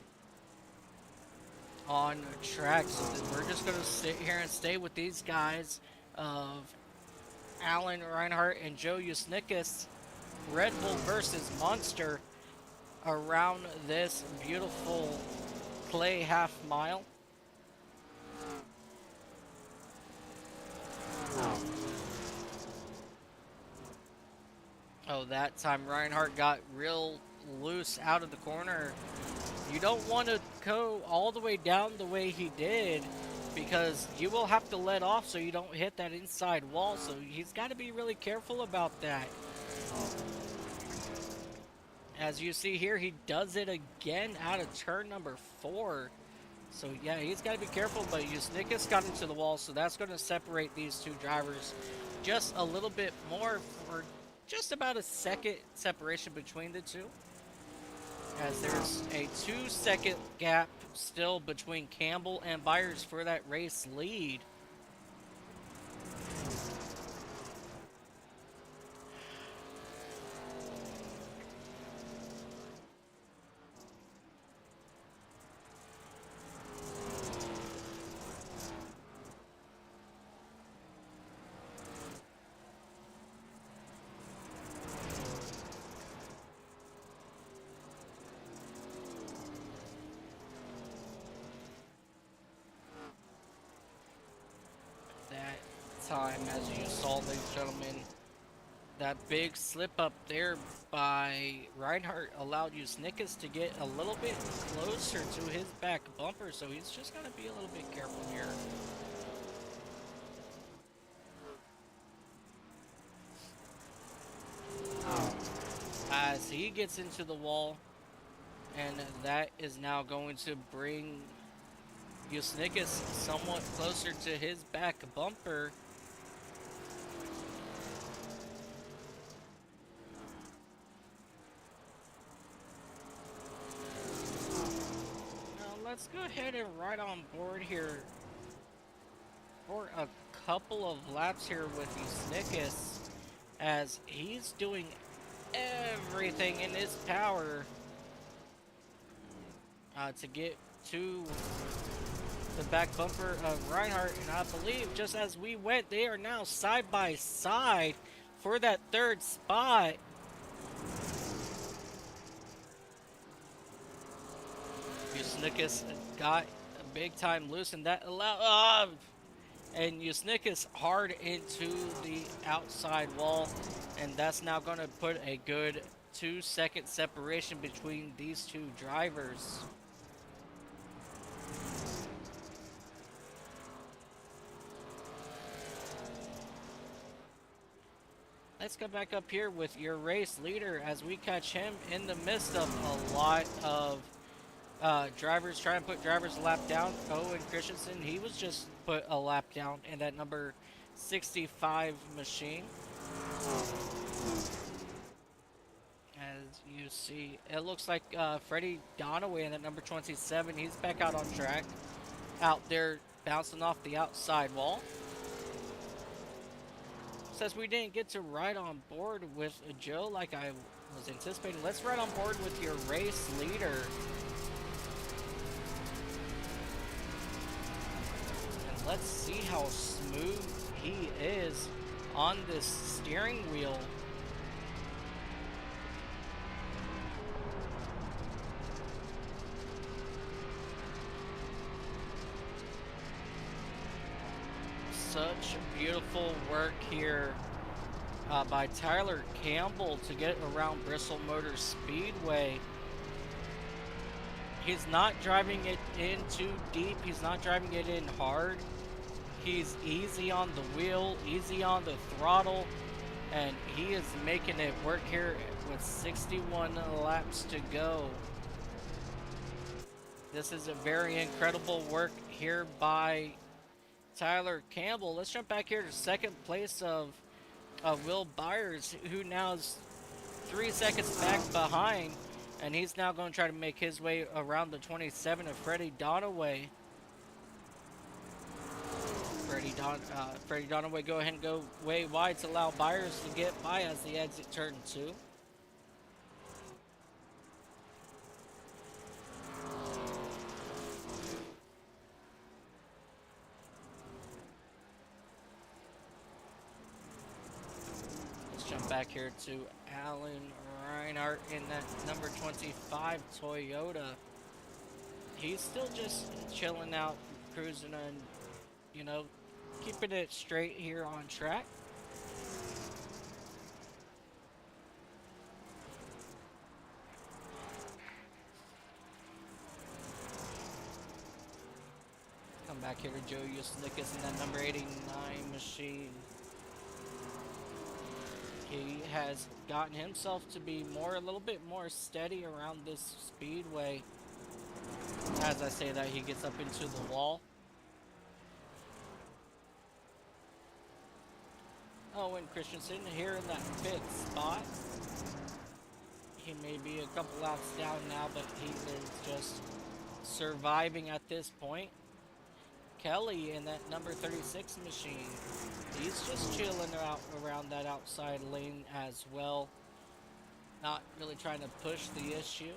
on track. So we're just going to sit here and stay with these guys of Alan Reinhart and Joe Usnikas. Red Bull versus Munster around this beautiful clay half mile. Oh, that time Reinhart got real loose out of the corner. You don't want to go all the way down the way he did, because you will have to let off so you don't hit that inside wall. So he's got to be really careful about that. As you see here, he does it again out of turn number 4. So yeah, he's got to be careful, but Usnikas got into the wall, so that's going to separate these two drivers just a little bit more, for just about a second separation between the two. As there's a 2-second gap still between Campbell and Byers for that race lead. Time, as you saw, ladies and gentlemen, that big slip up there by Reinhardt allowed Usnikas to get a little bit closer to his back bumper, so he's just going to be a little bit careful here. As he gets into the wall, and that is now going to bring Usnikas somewhat closer to his back bumper. Let's go ahead and ride on board here for a couple of laps here with Usnikas, as he's doing everything in his power to get to the back bumper of Reinhardt. And I believe just as we went, they are now side by side for that 3rd spot. Usnikas got a big time loose, and that allowed and Usnikas hard into the outside wall, and that's now going to put a good 2-second separation between these two drivers. Let's go back up here with your race leader as we catch him in the midst of a lot of drivers trying to put drivers a lap down. Owen Christensen, he was just put a lap down in that number 65 machine. As you see, it looks like Freddie Donaway in that number 27, he's back out on track, out there bouncing off the outside wall. Since we didn't get to ride on board with Joe like I was anticipating, let's ride on board with your race leader. And let's see how smooth he is on this steering wheel. Such beautiful work here by Tyler Campbell to get around Bristol Motor Speedway. He's not driving it in too deep. He's not driving it in hard. He's easy on the wheel, easy on the throttle, and he is making it work here with 61 laps to go. This is a very incredible work here by Tyler Campbell. Let's jump back here to second place of Will Byers, who now is 3 seconds back behind, and he's now going to try to make his way around the 27 of Freddie Donaway. Freddie Donaway go ahead and go way wide to allow Byers to get by as the exit turn 2. Jump back here to Alan Reinhardt in that number 25 Toyota. He's still just chilling out, cruising, and, you know, keeping it straight here on track. Back here to Joe Uslickus in that number 89 machine. He has gotten himself to be a little bit more steady around this speedway. As I say that, he gets up into the wall. Owen Christensen here in that 5th spot. He may be a couple laps down now, but he is just surviving at this point. Kelly in that number 36 machine. He's just chilling out around that outside lane as well. Not really trying to push the issue.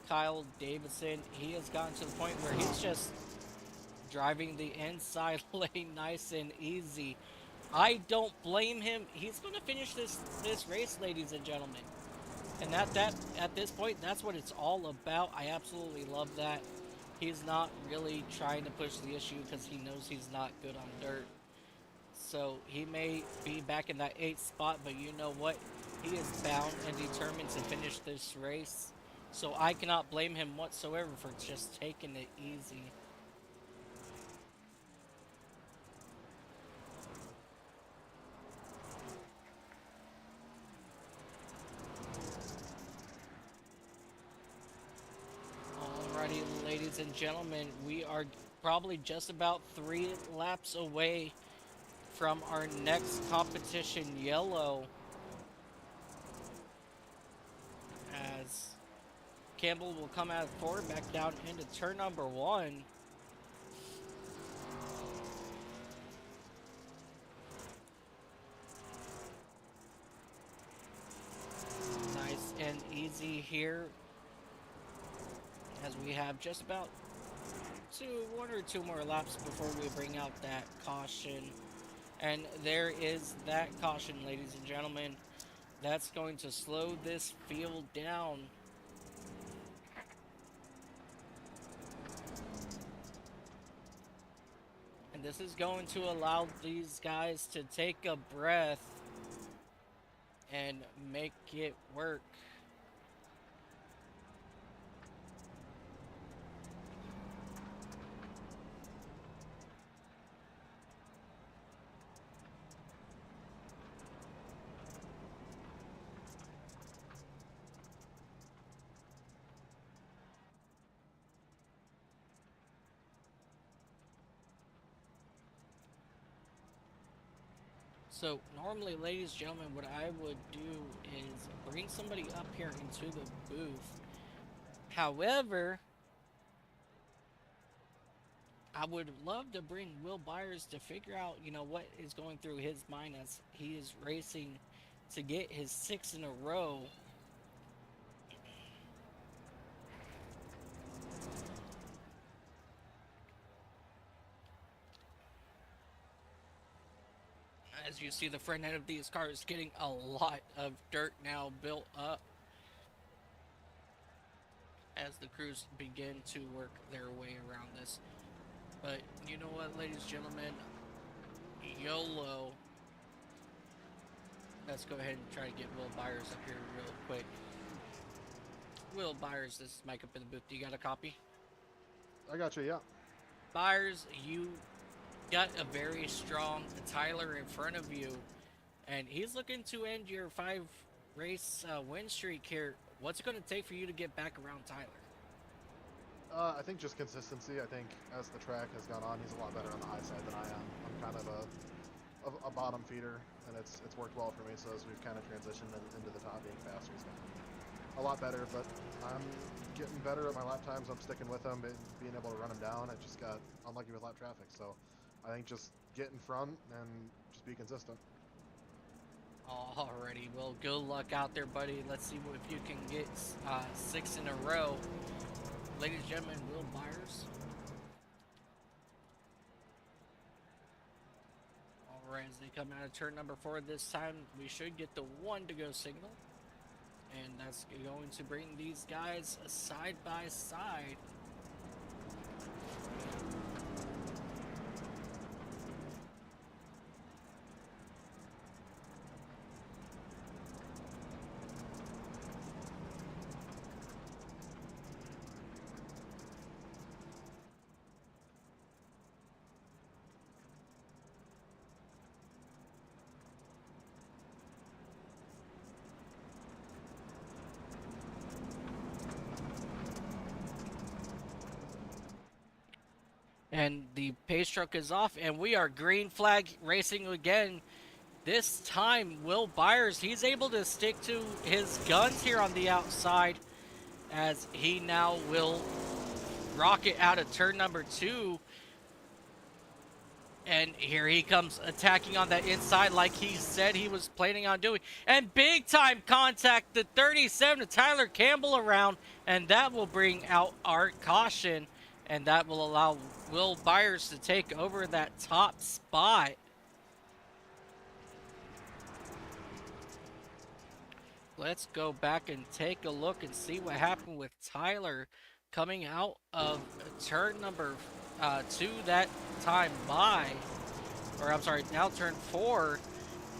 Kyle Davidson, he has gotten to the point where he's just driving the inside lane nice and easy. I don't blame him. He's going to finish this race, ladies and gentlemen. And at this point, that's what it's all about. I absolutely love that. He's not really trying to push the issue because he knows he's not good on dirt. So he may be back in that 8th spot, but you know what? He is bound and determined to finish this race. So I cannot blame him whatsoever for just taking it easy. Alrighty, ladies and gentlemen, we are probably just about 3 laps away from our next competition, yellow. As Campbell will come out forward, back down into turn number 1. Nice and easy here, as we have just about 1 or 2 more laps before we bring out that caution. And there is that caution, ladies and gentlemen. That's going to slow this field down. And this is going to allow these guys to take a breath and make it work. So normally, ladies and gentlemen, what I would do is bring somebody up here into the booth. However, I would love to bring Will Byers to figure out, you know, what is going through his mind as he is racing to get his 6 in a row. As you see, the front end of these cars getting a lot of dirt now built up as the crews begin to work their way around this. But you know what, ladies and gentlemen, YOLO. Let's go ahead and try to get Will Byers up here real quick. Will Byers, this is Mike up in the booth. Do you got a copy? I got you, yeah. Byers, you got a very strong Tyler in front of you, and he's looking to end your 5-race win streak here. What's it going to take for you to get back around Tyler? I think just consistency. I think as the track has gone on, he's a lot better on the high side than I am. I'm kind of a bottom feeder, and it's worked well for me. So as we've kind of transitioned into the top, being faster, he's gotten a lot better. But I'm getting better at my lap times. I'm sticking with him, being able to run him down. I just got unlucky with lap traffic. So I think just get in front and just be consistent. Alrighty, well, good luck out there, buddy. Let's see if you can get 6 in a row. Ladies and gentlemen, Will Byers. Alright, as they come out of turn number 4 this time, we should get the 1 to go signal. And that's going to bring these guys side by side. And the pace truck is off, and we are green flag racing again. This time, Will Byers, he's able to stick to his guns here on the outside as he now will rocket out of turn number 2. And here he comes attacking on that inside like he said he was planning on doing. And big time contact, the 37 to Tyler Campbell around. And that will bring out our caution. And that will allow Will Byers to take over that top spot. Let's go back and take a look and see what happened with Tyler coming out of turn number 2 that time by. Or I'm sorry, now turn 4.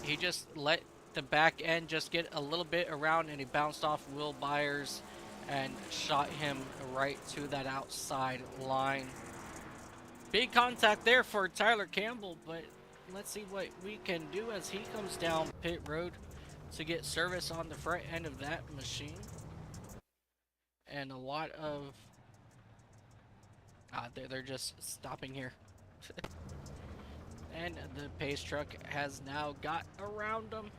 He just let the back end just get a little bit around and he bounced off Will Byers and shot him right to that outside line. Big contact there for Tyler Campbell, but let's see what we can do as he comes down pit road to get service on the front end of that machine. And a lot of they're just stopping here. And the pace truck has now got around them.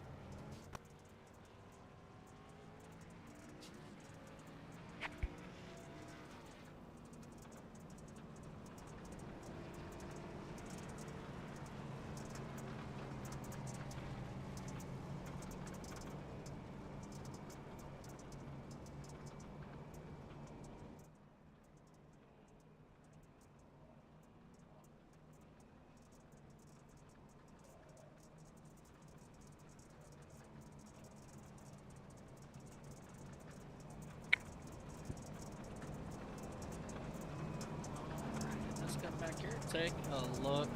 Back here, take a look.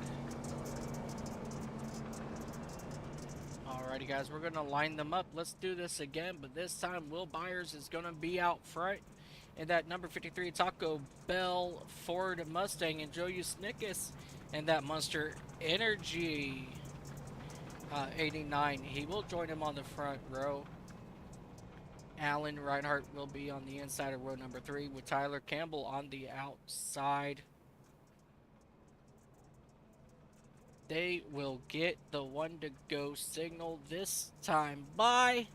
Alrighty guys, we're gonna line them up. Let's do this again, but this time Will Byers is gonna be out front in that number 53 Taco Bell Ford Mustang, and Joe Usnickus and that Monster Energy 89. He will join him on the front row. Alan Reinhardt will be on the inside of row number 3 with Tyler Campbell on the outside. They will get the one to go signal this time by.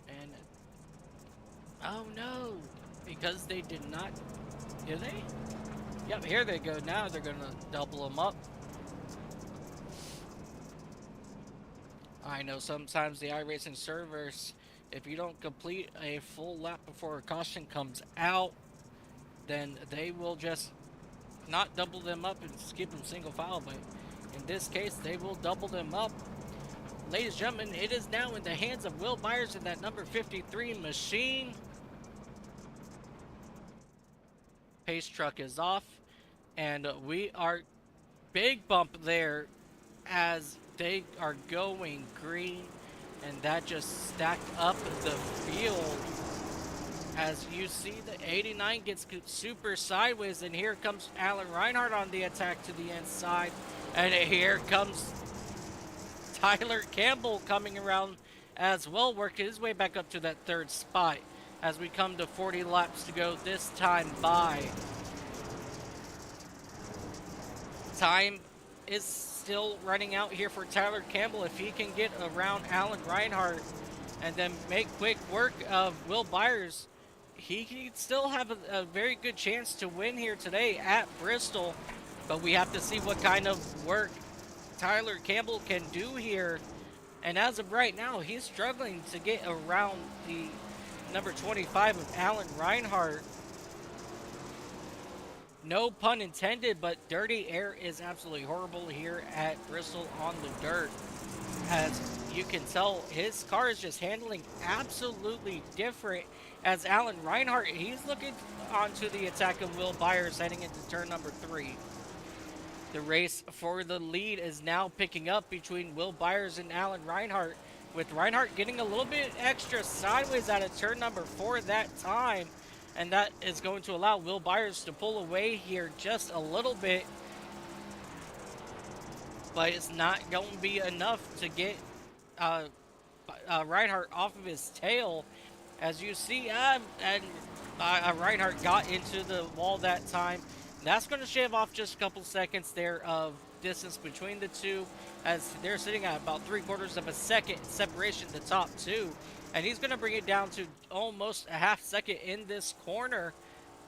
And oh no, because they did not, did they? Yep, here they go. Now they're gonna double them up. I know sometimes the iRacing servers, if you don't complete a full lap before a caution comes out, then they will just not double them up and skip them single file, but in this case they will double them up. Ladies and gentlemen, it is now in the hands of Will Byers in that number 53 machine. Pace truck is off, and we are big bump there as they are going green, and that just stacked up the field. As you see, the 89 gets super sideways, and here comes Alan Reinhardt on the attack to the inside. And here comes Tyler Campbell coming around as well, working his way back up to that 3rd spot as we come to 40 laps to go this time by. Time is still running out here for Tyler Campbell. If he can get around Alan Reinhardt and then make quick work of Will Byers, he can still have a very good chance to win here today at Bristol. But we have to see what kind of work Tyler Campbell can do here. And as of right now, he's struggling to get around the number 25 of Alan Reinhardt. No pun intended, but dirty air is absolutely horrible here at Bristol on the dirt. As you can tell, his car is just handling absolutely different. As Alan Reinhardt, he's looking onto the attack of Will Byers heading into turn number 3. The race for the lead is now picking up between Will Byers and Alan Reinhardt, with Reinhardt getting a little bit extra sideways out of turn number 4 that time. And that is going to allow Will Byers to pull away here just a little bit. But it's not going to be enough to get Reinhardt off of his tail. As you see, and Reinhardt got into the wall that time. That's going to shave off just a couple seconds there of distance between the two, as they're sitting at about 3/4 of a second separation, the top two. And he's going to bring it down to almost a half second in this corner.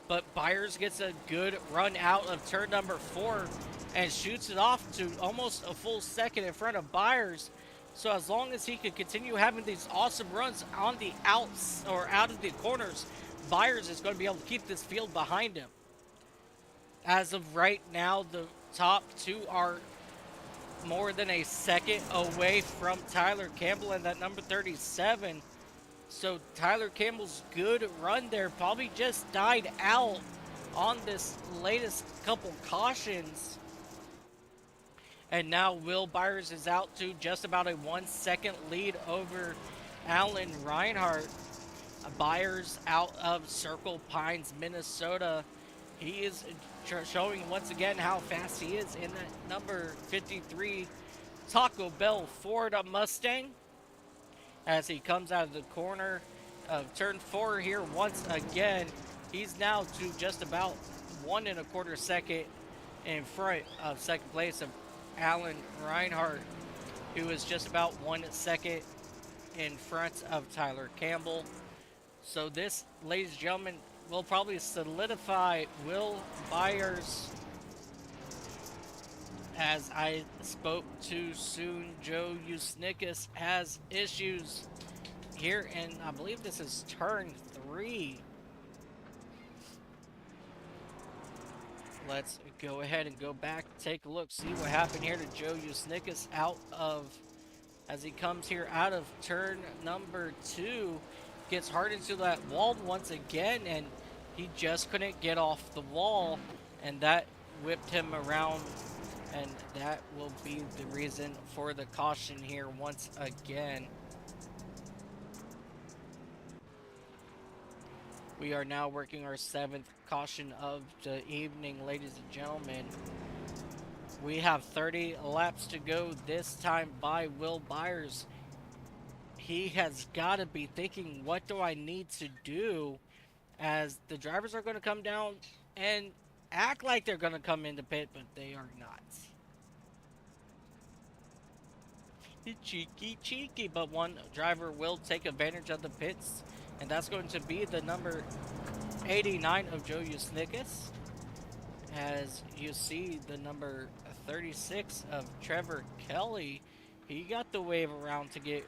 But Byers gets a good run out of turn number 4 and shoots it off to almost a full second in front of Byers. So as long as he can continue having these awesome runs on the outs or out of the corners, Byers is going to be able to keep this field behind him. As of right now, the top two are more than a second away from Tyler Campbell and that number 37. So Tyler Campbell's good run there probably just died out on this latest couple cautions. And now Will Byers is out to just about a 1 second lead over Alan Reinhardt. Byers out of Circle Pines, Minnesota. He is showing once again how fast he is in that number 53 Taco Bell Ford Mustang. As he comes out of the corner of turn 4 here once again, he's now to just about 1 1/4 second in front of second place of Alan Reinhardt, who is just about 1 second in front of Tyler Campbell. So this, ladies and gentlemen, will probably solidify Will Byers. As I spoke too soon, Joe Usnickas has issues here, and I believe this is turn 3. Let's go ahead and go back, take a look, see what happened here to Joe Usnickas as he comes here out of turn number 2. Gets hard into that wall once again, and he just couldn't get off the wall, and that whipped him around, and that will be the reason for the caution here once again. We are now working our 7th caution of the evening, ladies and gentlemen. We have 30 laps to go, this time by Will Byers. He has got to be thinking, what do I need to do? As the drivers are going to come down and act like they're going to come into pit, but they are not. Cheeky, but one driver will take advantage of the pits, and that's going to be the number 89 of Joe Usnickas. As you see, the number 36 of Trevor Kelly, he got the wave around to get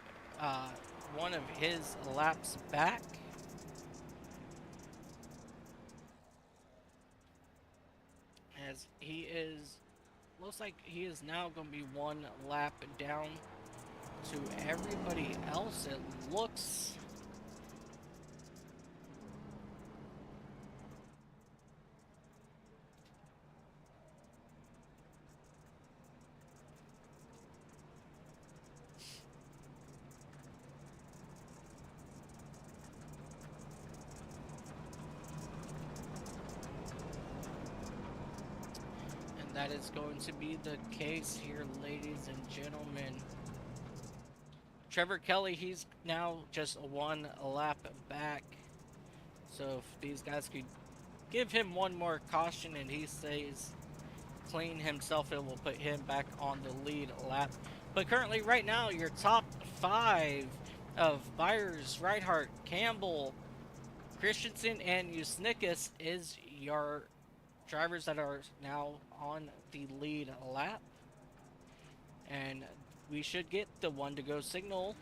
one of his laps back. As he is, looks like he is now going to be 1 lap down to everybody else, it looks. That is going to be the case here, ladies and gentlemen. Trevor Kelly, he's now just 1 lap back. So if these guys could give him one more caution and he stays clean himself, it will put him back on the lead lap. But currently, right now, your top 5 of Byers, Reinhardt, Campbell, Christensen, and Usnickas is your drivers that are now on the lead lap. And we should get the 1 to go signal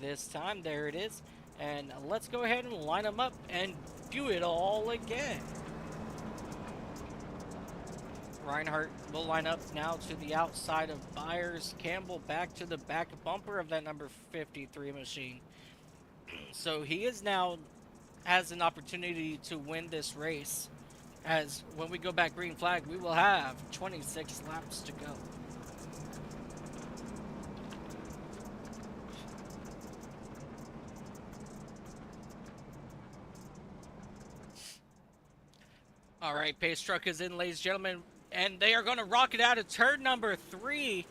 this time. There it is. And let's go ahead and line them up and view it all again. Reinhardt will line up now to the outside of Byers. Campbell back to the back bumper of that number 53 machine. So he is now has an opportunity to win this race. As when we go back green flag, we will have 26 laps to go. All right, pace truck is in, ladies and gentlemen, and they are going to rock it out of turn number 3.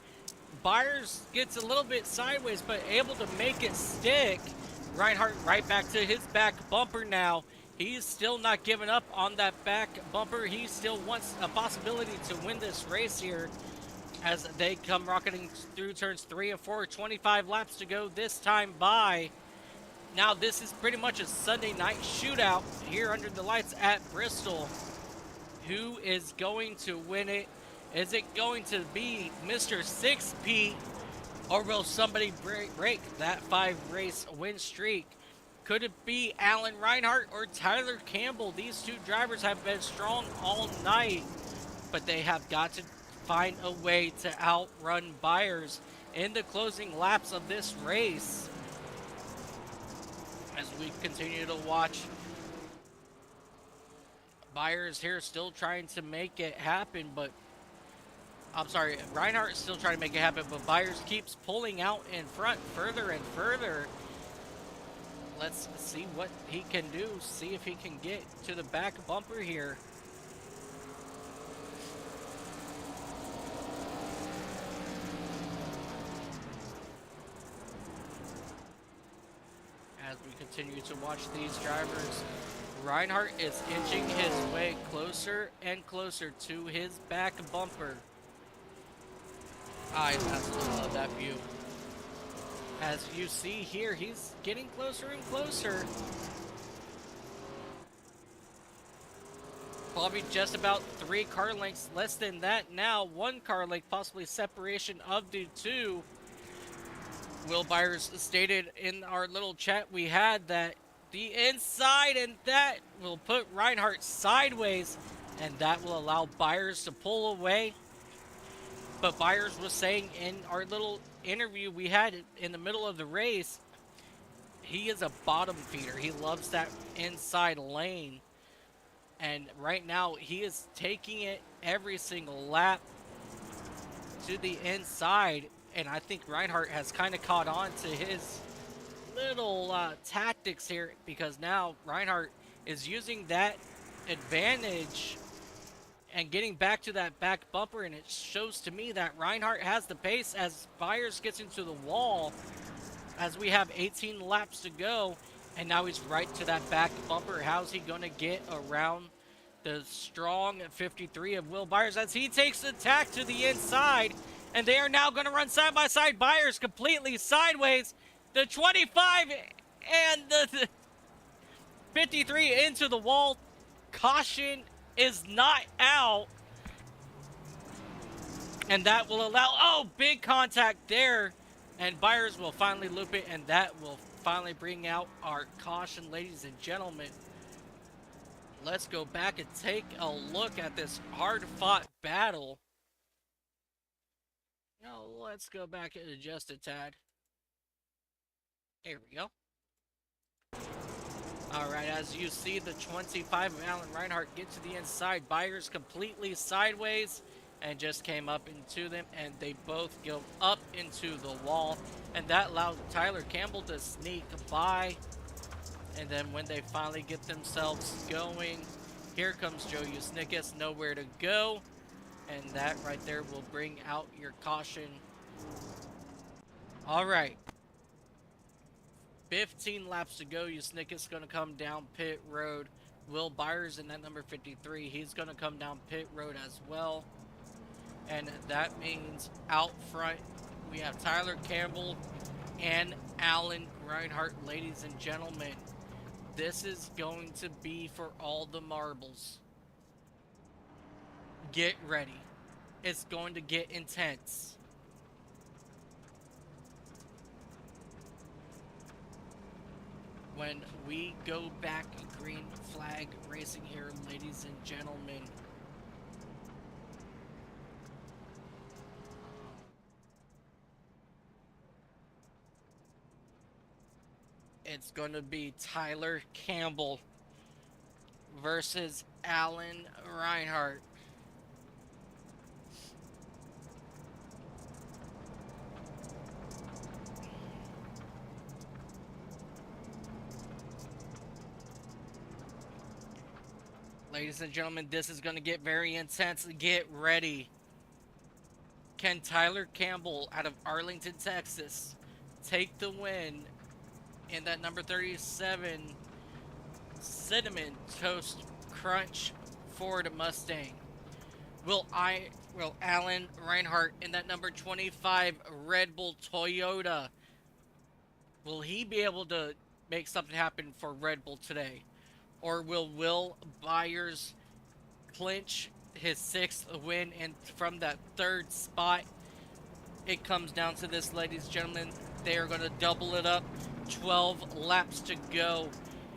Byers gets a little bit sideways, but able to make it stick. Reinhardt right back to his back bumper now. He's still not giving up on that back bumper. He still wants a possibility to win this race here as they come rocketing through turns 3 and 4. 25 laps to go this time by. Now this is pretty much a Sunday night shootout here under the lights at Bristol. Who is going to win it? Is it going to be Mr. 6P, or will somebody break that 5-race win streak? Could it be Alan Reinhart or Tyler Campbell? These two drivers have been strong all night, but they have got to find a way to outrun Byers in the closing laps of this race. As we continue to watch, Byers here still trying to make it happen, but I'm sorry, Reinhardt is still trying to make it happen, but Byers keeps pulling out in front further and further. Let's see what he can do, see if he can get to the back bumper here. As we continue to watch these drivers, Reinhardt is inching his way closer and closer to his back bumper. I absolutely love that view. As you see here, he's getting closer and closer. Probably just about 3 car lengths less than that now. 1 car length, possibly separation of the two. Will Byers stated in our little chat we had that the inside, and that will put Reinhardt sideways, and that will allow Byers to pull away. But Byers was saying in our little interview we had in the middle of the race, he is a bottom feeder. He loves that inside lane. And right now he is taking it every single lap to the inside. And I think Reinhardt has kind of caught on to his little tactics here, because now Reinhardt is using that advantage and getting back to that back bumper, and it shows to me that Reinhardt has the pace as Byers gets into the wall as we have 18 laps to go, and now he's right to that back bumper. How's he going to get around the strong 53 of Will Byers as he takes the tack to the inside, and they are now going to run side by side. Byers completely sideways, the 25 and the 53 into the wall. Caution is not out, and that will allow, big contact there, and Byers will finally loop it, and that will finally bring out our caution, ladies and gentlemen. Let's go back and take a look at this hard-fought battle. Now let's go back and adjust a tad. There we go. Alright, as you see the 25 of Alan Reinhardt get to the inside, Byers completely sideways and just came up into them, and they both go up into the wall, and that allowed Tyler Campbell to sneak by. And then when they finally get themselves going, here comes Joe Usnickas, nowhere to go, and that right there will bring out your caution. Alright, 15 laps to go. Usnickas going to come down pit road. Will Byers in that number 53, he's going to come down pit road as well. And that means out front we have Tyler Campbell and Alan Reinhardt, ladies and gentlemen. This is going to be for all the marbles. Get ready. It's going to get intense. When we go back green flag racing here, ladies and gentlemen. It's going to be Tyler Campbell versus Alan Reinhardt. Ladies and gentlemen, this is going to get very intense. Get ready. Can Tyler Campbell out of Arlington, Texas take the win in that number 37 Cinnamon Toast Crunch Ford Mustang. Will Alan Reinhart in that number 25 Red Bull Toyota, will he be able to make something happen for Red Bull today? Or will Will Byers clinch his 6th win, and from that 3rd spot, it comes down to this, ladies and gentlemen. They are going to double it up. 12 laps to go.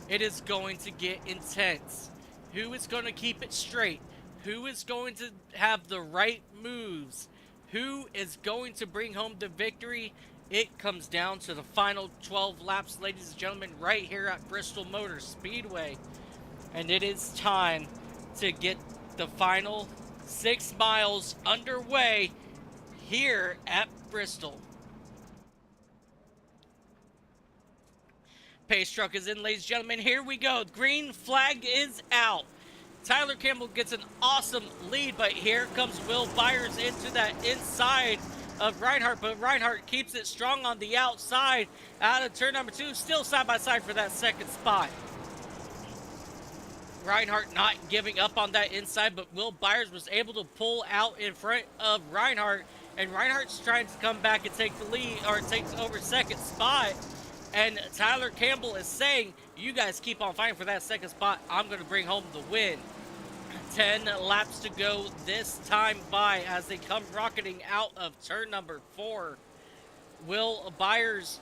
It is going to get intense. Who is going to keep it straight? Who is going to have the right moves? Who is going to bring home the victory? It comes down to the final 12 laps, ladies and gentlemen, right here at Bristol Motor Speedway. And it is time to get the final 6 miles underway here at Bristol. Pace truck is in, ladies and gentlemen. Here we go. Green flag is out. Tyler Campbell gets an awesome lead, but here comes Will Byers into that inside of Reinhart, but Reinhart keeps it strong on the outside out of turn number 2, still side by side for that 2nd spot. Reinhart not giving up on that inside, but Will Byers was able to pull out in front of Reinhart, and Reinhart's trying to come back and take the lead, or takes over 2nd spot. And Tyler Campbell is saying, you guys keep on fighting for that 2nd spot. I'm going to bring home the win. 10 laps to go this time by as they come rocketing out of turn number 4. Will Byers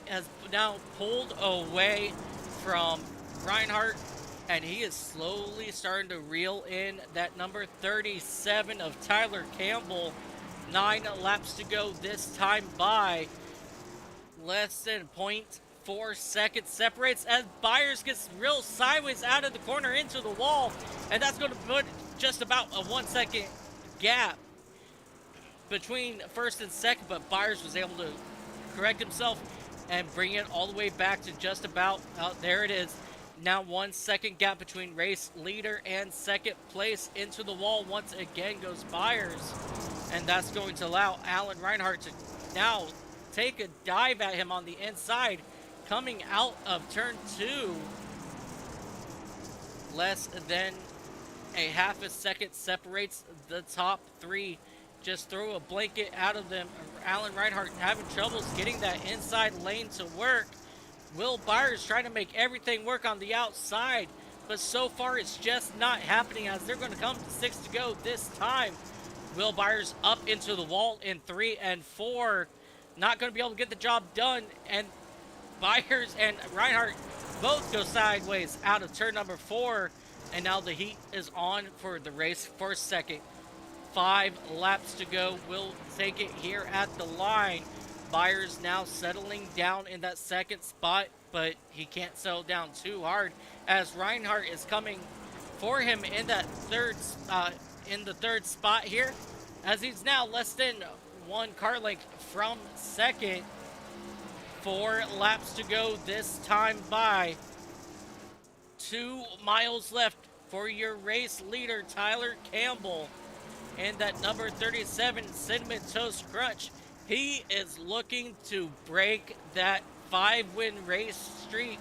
has now pulled away from Reinhart, and he is slowly starting to reel in that number 37 of Tyler Campbell. 9 laps to go this time by. Less than 0.4 seconds separates as Byers gets real sideways out of the corner into the wall, and that's going to put just about a 1 second gap between 1st and 2nd, but Byers was able to correct himself and bring it all the way back to just about, there it is. Now 1 second gap between race leader and 2nd place. Into the wall once again goes Byers, and that's going to allow Alan Reinhart to now take a dive at him on the inside, coming out of turn 2. Less than a half a second separates the top 3. Just throw a blanket out of them. Alan Reinhart having troubles getting that inside lane to work. Will Byers trying to make everything work on the outside, but so far it's just not happening as they're going to come to 6 to go this time. Will Byers up into the wall in 3 and 4. Not going to be able to get the job done, and Byers and Reinhart both go sideways out of turn number 4, and now the heat is on for the race for 2nd. 5 laps to go. We'll take it here at the line. Byers now settling down in that 2nd spot, but he can't settle down too hard as Reinhart is coming for him in that 3rd spot here, as he's now less than 1 car length from 2nd. 4 laps to go this time by. 2 miles left for your race leader, Tyler Campbell, and that number 37 Cinnamon Toast Crunch. He is looking to break that 5-win race streak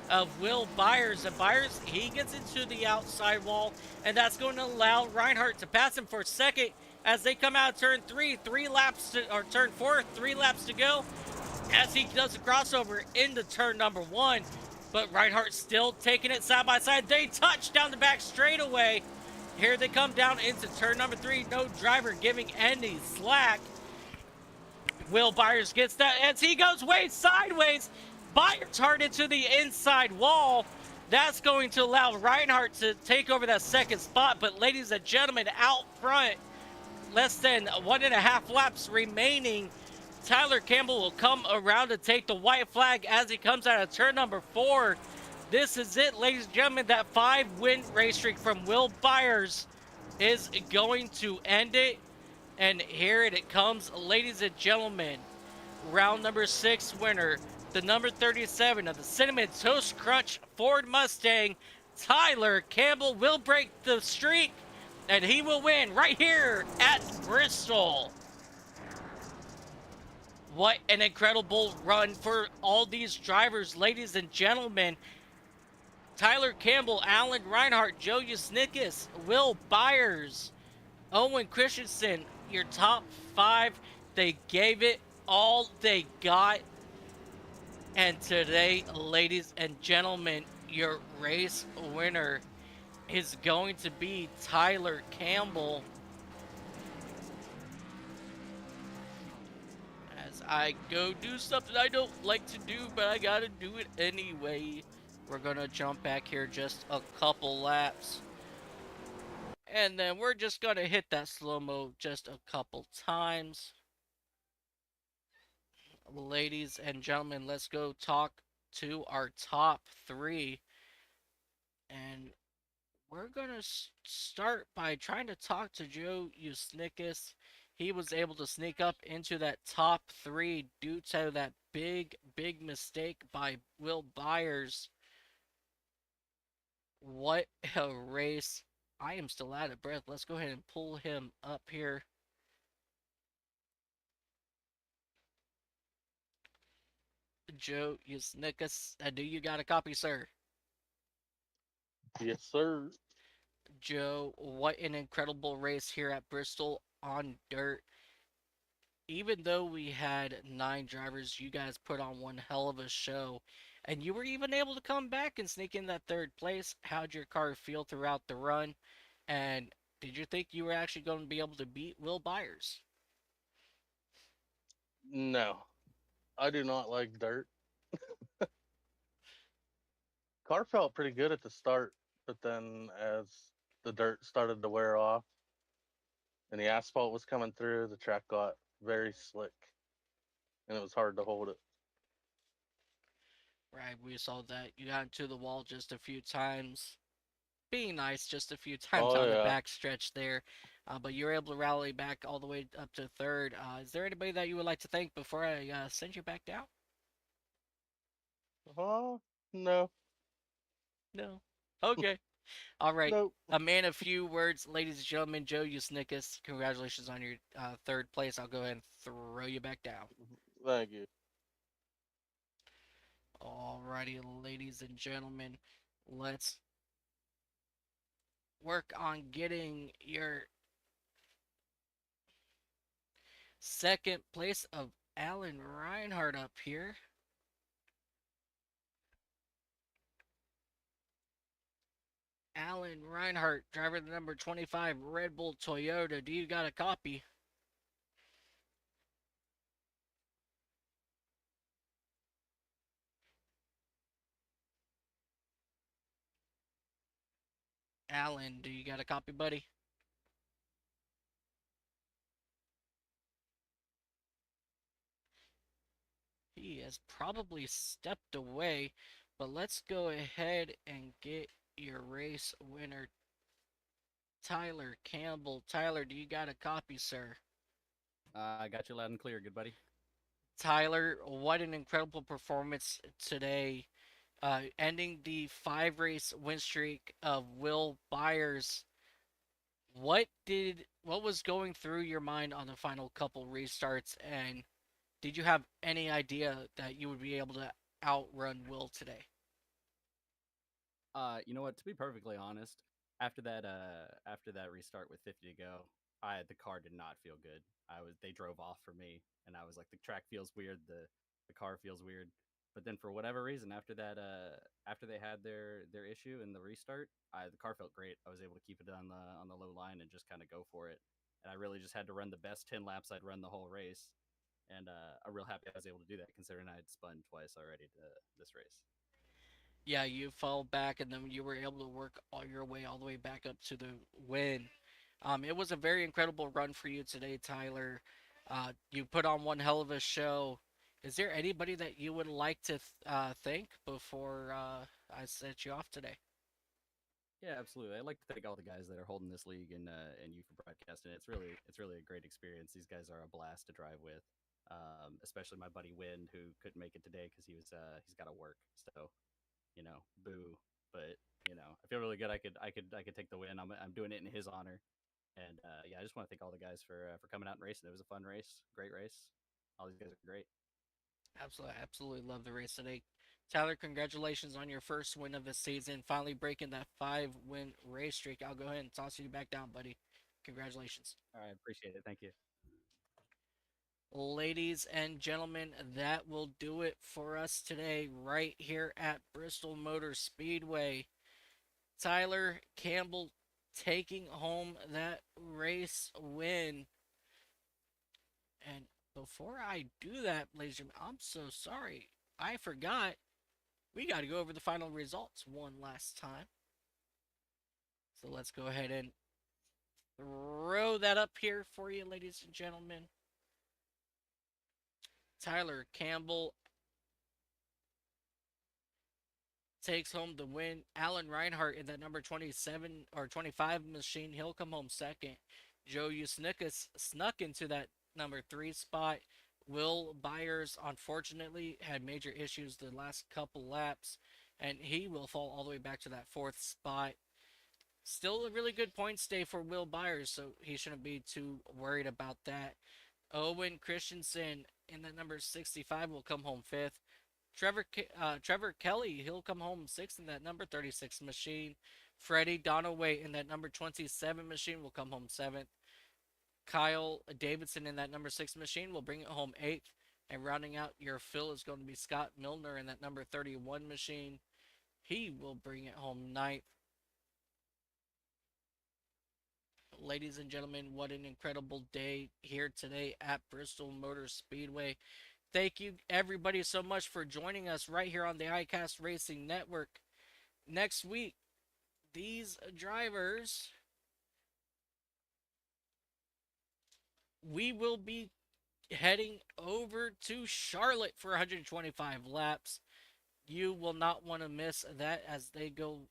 of Will Byers. And Byers, he gets into the outside wall, and that's going to allow Reinhart to pass him for 2nd as they come out of turn 3. 3 laps to, or turn 4, 3 laps to go as he does a crossover into turn number 1. But Reinhart still taking it side by side. They touch down the back straightaway. Here they come down into turn number 3. No driver giving any slack. Will Byers gets that as he goes way sideways. Byers hard into the inside wall. That's going to allow Reinhart to take over that 2nd spot. But ladies and gentlemen, out front, less than 1.5 laps remaining, Tyler Campbell will come around to take the white flag as he comes out of turn number 4. This is it, ladies and gentlemen. That 5-win race streak from Will Byers is going to end it. And here it comes, ladies and gentlemen. Round number 6 winner, the number 37 of the Cinnamon Toast Crunch Ford Mustang, Tyler Campbell, will break the streak, and he will win right here at Bristol. What an incredible run for all these drivers, ladies and gentlemen. Tyler Campbell, Alan Reinhart, Joe Yusnickus, Will Byers, Owen Christensen, your top five. They gave it all they got. And today, ladies and gentlemen, your race winner is going to be Tyler Campbell. As I go do something I don't like to do, but I gotta do it anyway. We're gonna jump back here just a couple laps. And then we're just gonna hit that slow-mo just a couple times. Ladies and gentlemen, let's go talk to our top three. And we're gonna start by trying to talk to Joe Usnickus. He was able to sneak up into that top three due to that big mistake by Will Byers. What a race. I am still out of breath. Let's go ahead and pull him up here. Joe Usnickus, do you got a copy, sir? Yes, sir. Joe, what an incredible race here at Bristol on dirt. Even though we had 9 drivers, you guys put on one hell of a show. And you were even able to come back and sneak in that third place. How'd your car feel throughout the run? And did you think you were actually going to be able to beat Will Byers? No, I do not like dirt. Car felt pretty good at the start, but then as the dirt started to wear off and the asphalt was coming through, the track got very slick and it was hard to hold it. Right, we saw that. You got into the wall just a few times. Being nice just a few times Oh on the yeah. back stretch there. But you were able to rally back all the way up to third. Is there anybody that you would like to thank before I send you back down? Oh no, No. Okay. All right. nope. A man of few words, ladies and gentlemen, Joe Usnickus. Congratulations on your third place. I'll go ahead and throw you back down. Thank you. Alrighty, ladies and gentlemen, let's work on getting your second place of Alan Reinhardt up here. Alan Reinhardt, driver the number 25 Red Bull Toyota. Do you got a copy? Alan, do you got a copy, buddy? He has probably stepped away, but let's go ahead and get your race winner, Tyler Campbell. Tyler, do you got a copy, sir? I got you loud and clear, good buddy. Tyler, what an incredible performance today. Ending the 5 race win streak of Will Byers. What was going through your mind on the final couple restarts, and did you have any idea that you would be able to outrun Will today? You know what? To be perfectly honest, after that restart with 50 to go, the car did not feel good. They drove off for me, and I was like, the track feels weird, the car feels weird. But then for whatever reason, after they had their issue in the restart, the car felt great. I was able to keep it on the low line and just kind of go for it. And I really just had to run the best 10 laps I'd run the whole race. And I'm real happy I was able to do that, considering I had spun twice already this race. Yeah, you fell back and then you were able to work all your way all the way back up to the win. It was a very incredible run for you today, Tyler. You put on one hell of a show. Is there anybody that you would like to thank before I set you off today? Yeah, absolutely. I'd like to thank all the guys that are holding this league and you for broadcasting. It's really a great experience. These guys are a blast to drive with. Especially my buddy Win, who couldn't make it today because he's got to work. So boo. But I feel really good. I could take the win. I'm doing it in his honor. And yeah, I just want to thank all the guys for coming out and racing. It was a fun race, great race. All these guys are great. Absolutely, absolutely love the race today. Tyler, congratulations on your first win of the season, finally breaking that 5-win race streak. I'll go ahead and toss you back down, buddy. Congratulations. All right, appreciate it. Thank you. Ladies and gentlemen, that will do it for us today right here at Bristol Motor Speedway. Tyler Campbell taking home that race win. And before I do that, ladies and gentlemen, I'm so sorry. I forgot. We got to go over the final results one last time. So let's go ahead and throw that up here for you, ladies and gentlemen. Tyler Campbell takes home the win. Alan Reinhart in that number 27 or 25 machine, he'll come home second. Joe Usnickus snuck into that number 3 spot. Will Byers, unfortunately, had major issues the last couple laps, and he will fall all the way back to that 4th spot. Still a really good points day for Will Byers, so he shouldn't be too worried about that. Owen Christensen in that number 65 will come home 5th. Trevor Kelly, he'll come home 6th in that number 36 machine. Freddie Donaway in that number 27 machine will come home 7th. Kyle Davidson in that number 6 machine will bring it home 8th. And rounding out your fill is going to be Scott Milner in that number 31 machine. He will bring it home 9th. Ladies and gentlemen, what an incredible day here today at Bristol Motor Speedway. Thank you, everybody, so much for joining us right here on the iCast Racing Network. Next week, these drivers, we will be heading over to Charlotte for 125 laps. You will not want to miss that as they go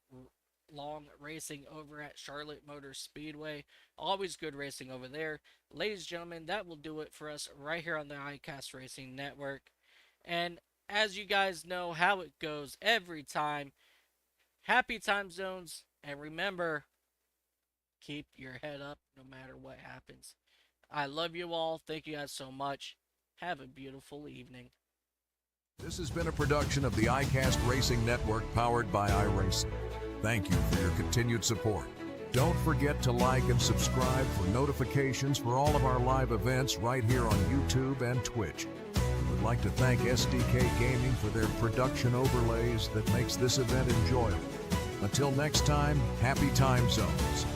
long racing over at Charlotte Motor Speedway. Always good racing over there. Ladies and gentlemen, that will do it for us right here on the iCast Racing Network. And as you guys know how it goes every time, happy time zones, and remember, keep your head up no matter what happens. I love you all. Thank you guys so much. Have a beautiful evening. This has been a production of the iCast Racing Network powered by iRacing. Thank you for your continued support. Don't forget to like and subscribe for notifications for all of our live events right here on YouTube and Twitch. We would like to thank SDK Gaming for their production overlays that makes this event enjoyable. Until next time, happy time zones.